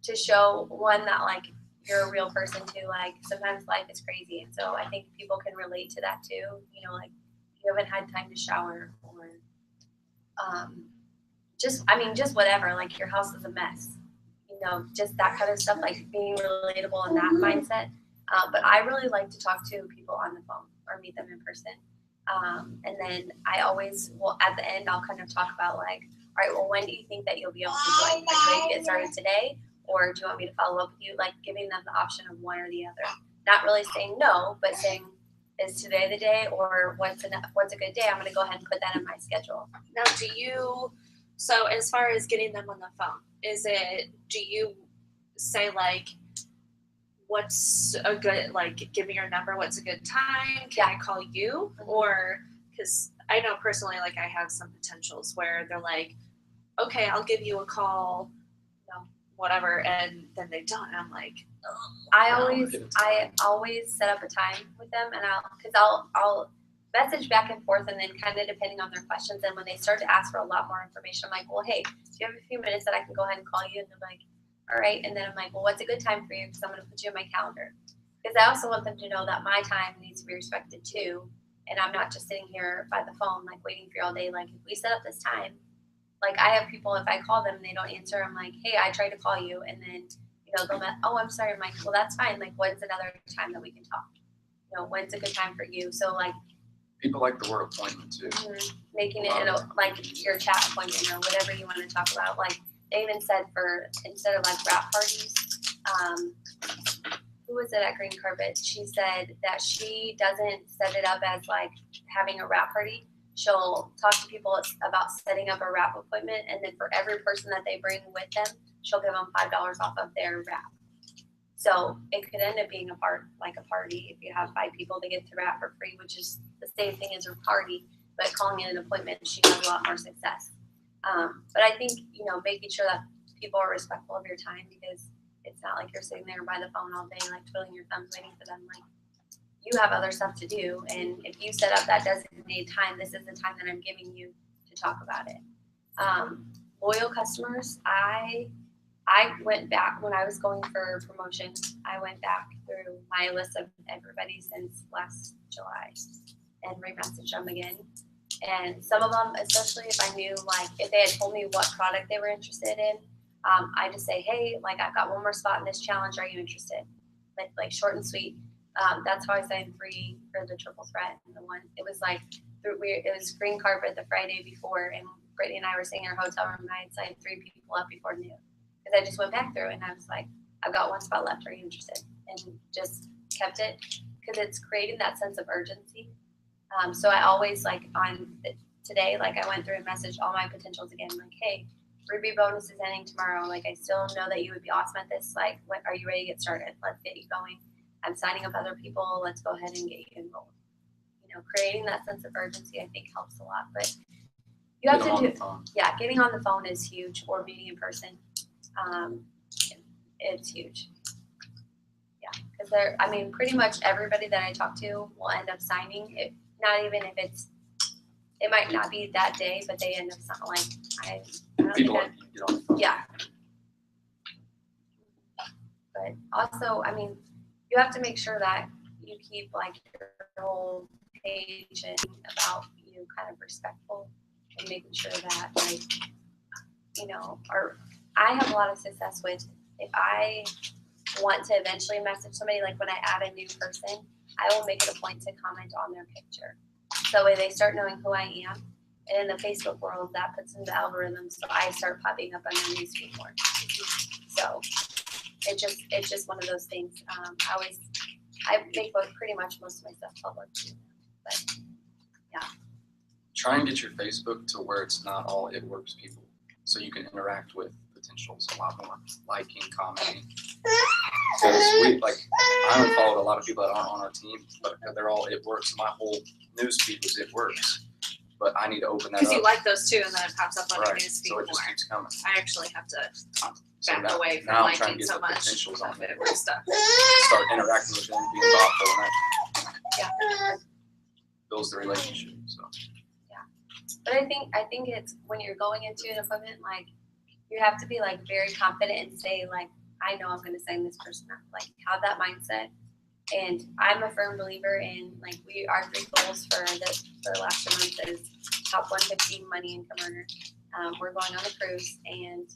to show one that like you're a real person too. Like, sometimes life is crazy, and so I think people can relate to that too. Like, you haven't had time to shower, or just whatever. Like, your house is a mess. Just that kind of stuff, like being relatable in that mindset. But I really like to talk to people on the phone or meet them in person. And then I always, at the end, I'll kind of talk about like, all right, well, when do you think that you'll be able to join? Like, do you get started today, or do you want me to follow up with you? Like, giving them the option of one or the other. Not really saying no, but saying, is today the day, or what's a good day? I'm going to go ahead and put that in my schedule. Now, so as far as getting them on the phone, do you say like, what's a good, like, give me your number, what's a good time? Can I call you? Or, because I know personally, like, I have some potentials where they're like, okay, I'll give you a call, whatever, and then they don't, and I'm like, oh, I always set up a time with them, and I'll message back and forth, and then kind of depending on their questions, and when they start to ask for a lot more information, I'm like, well, hey, do you have a few minutes that I can go ahead and call you? And they're like, all right. And then I'm like, well, what's a good time for you? Because I'm going to put you in my calendar. Because I also want them to know that my time needs to be respected too, and I'm not just sitting here by the phone, like, waiting for you all day. Like, if we set up this time, like, I have people, if I call them and they don't answer, I'm like, hey, I tried to call you, and then they'll oh, I'm sorry. I'm like, well, that's fine. Like, when's another time that we can talk? When's a good time for you? So, like, People like the word appointment too. Making it like your chat appointment or whatever you want to talk about. Like they even said for instead of like wrap parties, who was it at Green Carpet? She said that she doesn't set it up as like having a wrap party. She'll talk to people about setting up a wrap appointment, and then for every person that they bring with them, she'll give them $5 off of their wrap. So it could end up being a party if you have 5 people to get to wrap for free, which is the same thing as a party, but calling it an appointment, she has a lot more success. But I think, making sure that people are respectful of your time, because it's not like you're sitting there by the phone all day, like twiddling your thumbs waiting for them. Like you have other stuff to do. And if you set up that designated time, this is the time that I'm giving you to talk about it. Loyal customers, I went back when I was going for promotion. I went back through my list of everybody since last July and re-messaged them again. And some of them, especially if I knew, like, if they had told me what product they were interested in, I just say, hey, like, I've got one more spot in this challenge. Are you interested? Like short and sweet. That's how I signed 3 for the triple threat. And the one, it was like, it was Green Carpet the Friday before, and Brittany and I were sitting in our hotel room, and I had signed 3 people up before noon. Because I just went back through and I was like, I've got one spot left. Are you interested? And just kept it, because it's creating that sense of urgency. So I always, like, today, like, I went through and messaged all my potentials again, like, hey, Ruby bonus is ending tomorrow. Like, I still know that you would be awesome at this. Like, when are you ready to get started? Let's get you going. I'm signing up other people. Let's go ahead and get you enrolled. Creating that sense of urgency, I think, helps a lot. But you have to do, getting on the phone is huge, or meeting in person. It's huge. Yeah, because pretty much everybody that I talk to will end up signing it. Not even if it might not be that day, but they end up signing. Like, I don't People think like you get on the phone. yeah. But also, you have to make sure that you keep, like, your whole page and about you kind of respectful, and making sure that, like, I have a lot of success with, if I want to eventually message somebody, like when I add a new person, I will make it a point to comment on their picture. So when they start knowing who I am, and in the Facebook world, that puts in the algorithm, so I start popping up on their newsfeed more. So it's just one of those things. I make pretty much most of my stuff public, but yeah. Try and get your Facebook to where it's not all It Works people, so you can interact with potentials a lot more, liking, commenting. Because I unfollowed a lot of people that aren't on our team, but they're all It Works. My whole news feed was It Works, but I need to open that up. Because you like those too, and then it pops up on your Right, news feed so it more. just keeps coming. I actually have to So back away from now I'm trying to liking get so the much potentials on of it. it work stuff. Start interacting with them, being thoughtful, and Yeah. that builds the relationship. So But I think it's when you're going into an appointment, like, you have to be, like, very confident and say, like, I know I'm going to sign this person up. Like, have that mindset. And I'm a firm believer in, like, our 3 goals for the last 2 months is top 150 money income earner. We're going on a cruise, and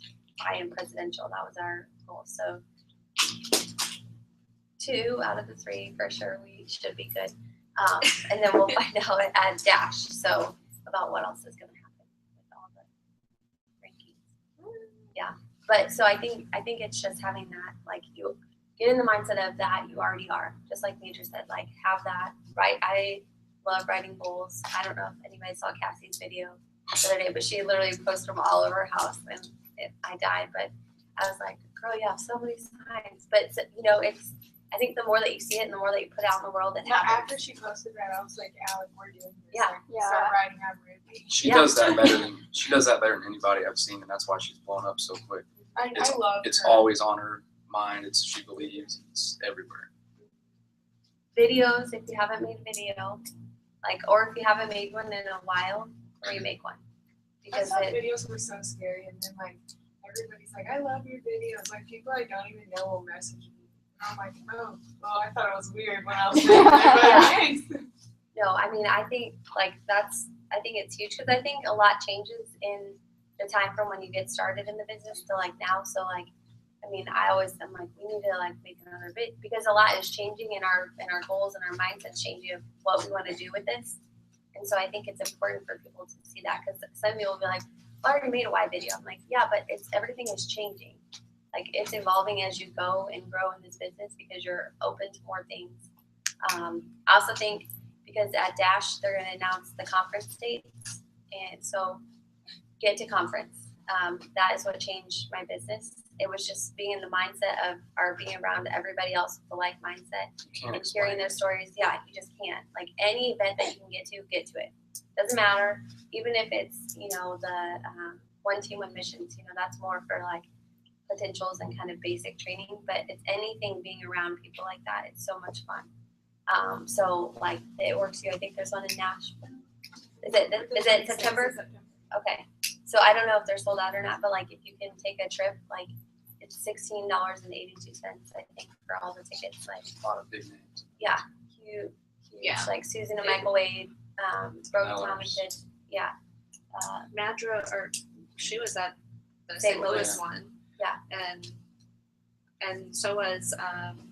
I am presidential. That was our goal. So 2 out of the 3 for sure, we should be good. And then we'll find out at Dash. So about what else is going to happen with all the rankings. Yeah. But so I think it's just having that, like, you get in the mindset of that you already are. Just like Major said, like, have that, right? I love writing goals. I don't know if anybody saw Cassie's video the other day, but she literally posted them all over her house, and I died. But I was like, girl, you have so many signs. But, it's, I think the more that you see it and the more that you put out in the world, it happens. After she posted that, I was like, Alec, we're doing this. Yeah. Like, start writing on Ruby. she does that better than anybody I've seen, and that's why she's blown up so quick. I love It's her. always on her mind. She believes it's everywhere. Videos, if you haven't made a video, like, or if you haven't made one in a while, remake one. I Because thought videos were so scary, and then, like, everybody's like, I love your videos. Like, people I don't even know will message me. And I'm like, oh, well, I thought it was weird when I was doing it, but thanks. no, I think, like, I think it's huge, because I think a lot changes in the time from when you get started in the business to, like, now. So, like, I always am like, we need to, like, make another bit, because a lot is changing in our goals, and our mindsets changing of what we want to do with this. And so I think it's important for people to see that, because some people will be like, well, I already made a why video. I'm like, yeah, but everything is changing. Like, it's evolving as you go and grow in this business because you're open to more things. I also think because at Dash, they're going to announce the conference dates. And so get to conference. That is what changed my business. It was just being in the mindset of, or being around everybody else with the like mindset You can't and hearing explain their it. stories. Yeah, you just can't. Like, any event that you can get to it. Doesn't matter. Even if it's, the one team, one missions, that's more for like potentials and kind of basic training, but it's anything being around people like that. It's so much fun. So like it works here. I think there's one in Nashville. Is it September? Okay. So I don't know if they're sold out or not, but like if you can take a trip, like it's $16.82, I think, for all the tickets. Like A lot of big names. huge, Yeah. like Susan and Michael Wade, Broken Mellors. Tommington, yeah. Madra, or she was at the St. St. Louis Louis. one. Yeah. And so was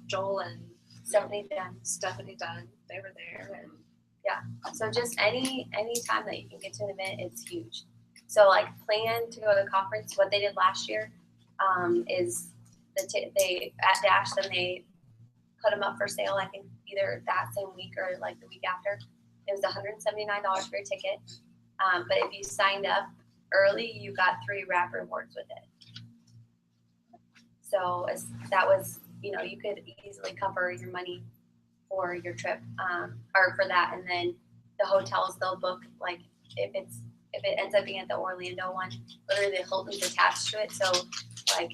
Joel and Stephanie Dunn. Stephanie Dunn. They were there, and So just any time that you can get to an event, it's huge. So like plan to go to the conference. What they did last year is they at Dash, then they put them up for sale. I think either that same week or like the week after. It was $179 for your ticket. But if you signed up early, you got 3 wrap rewards with it. So that was, you could easily cover your money for your trip, or for that. And then the hotels, they'll book, like if it ends up being at the Orlando one, literally the Hilton's attached to it. So like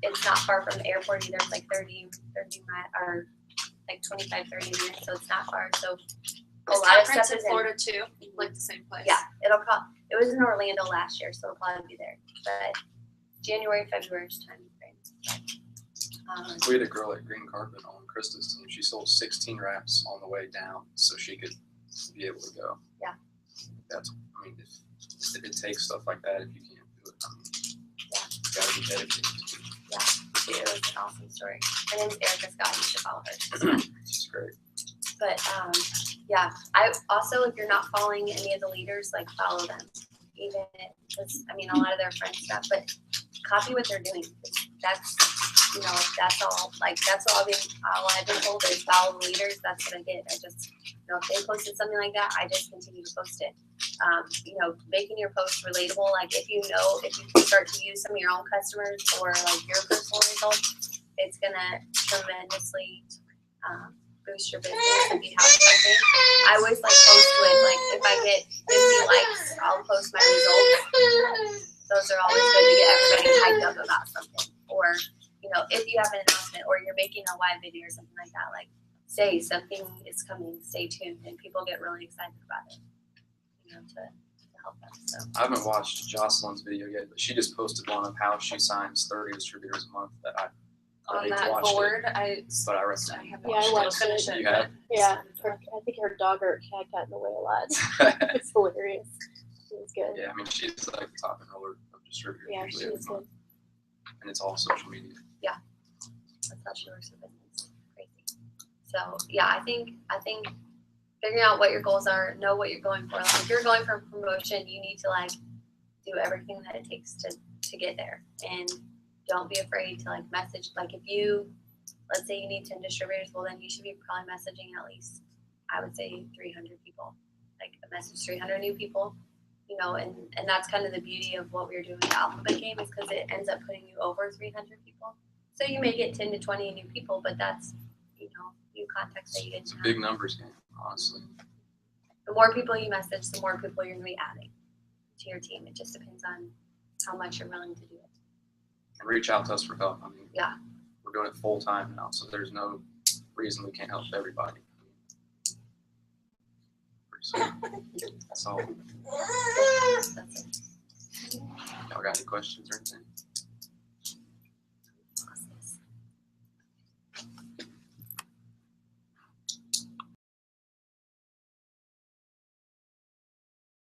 it's not far from the airport either. It's like 30 miles, or like 25, 30 minutes. So it's not far. So a lot of conference stuff in is in. Florida too, like the same place. Yeah, it was in Orlando last year, so it'll probably be there. But January, February's time frame. We had a girl at Green Carpet on Krista's team. She sold 16 wraps on the way down so she could be able to go. Yeah. If it takes stuff like that, if you can't do it, you gotta be dedicated to it. It was an awesome story. Her name's Erica Scott. You should follow her. She's great. But yeah, I also, if you're not following any of the leaders, like follow them. Even because a lot of their friends stuff, but copy what they're doing. That's that's all. Like that's all I've been told is follow the leaders. That's what I did. I just if they posted something like that, I just continue to post it. Making your post relatable. Like if you start to use some of your own customers or like your personal results, it's gonna tremendously boost your business if you have something. I always like post with like if I get 50 likes, I'll post my results. Those are always good to get everybody hyped up about something. Or if you have an announcement or you're making a live video or something like that, like say something is coming, stay tuned, and people get really excited about it. To help them. So I haven't watched Jocelyn's video yet, but she just posted one of how she signs 30 distributors a month that I On already that watched board, it, but I reckon I haven't Yeah, I watched watched it. Finish it. it. You have? Yeah, I think her dog or cat got in the way a lot. It's hilarious. It was good. Yeah, she's like the top enroller of distributors Yeah, she usually every was month. good. And it's all social media. that's how she works with business. Crazy. So yeah, I think figuring out what your goals are, know what you're going for. Like if you're going for a promotion, you need to like do everything that it takes to get there. And don't be afraid to like message. Like if let's say you need 10 distributors, well then you should be probably messaging at least, I would say 300 people. Like message 300 new people, and that's kind of the beauty of what we're doing with the Alphabet Game is because it ends up putting you over 300 people. So you may get 10 to 20 new people, but that's, new contacts that you didn't It's a have. big numbers game, honestly. The more people you message, the more people you're going to be adding to your team. It just depends on how much you're willing to do it. And reach out to us for help. Yeah. We're doing it full time now, so there's no reason we can't help everybody. Pretty sweet. That's all. That's it. Y'all got any questions or anything?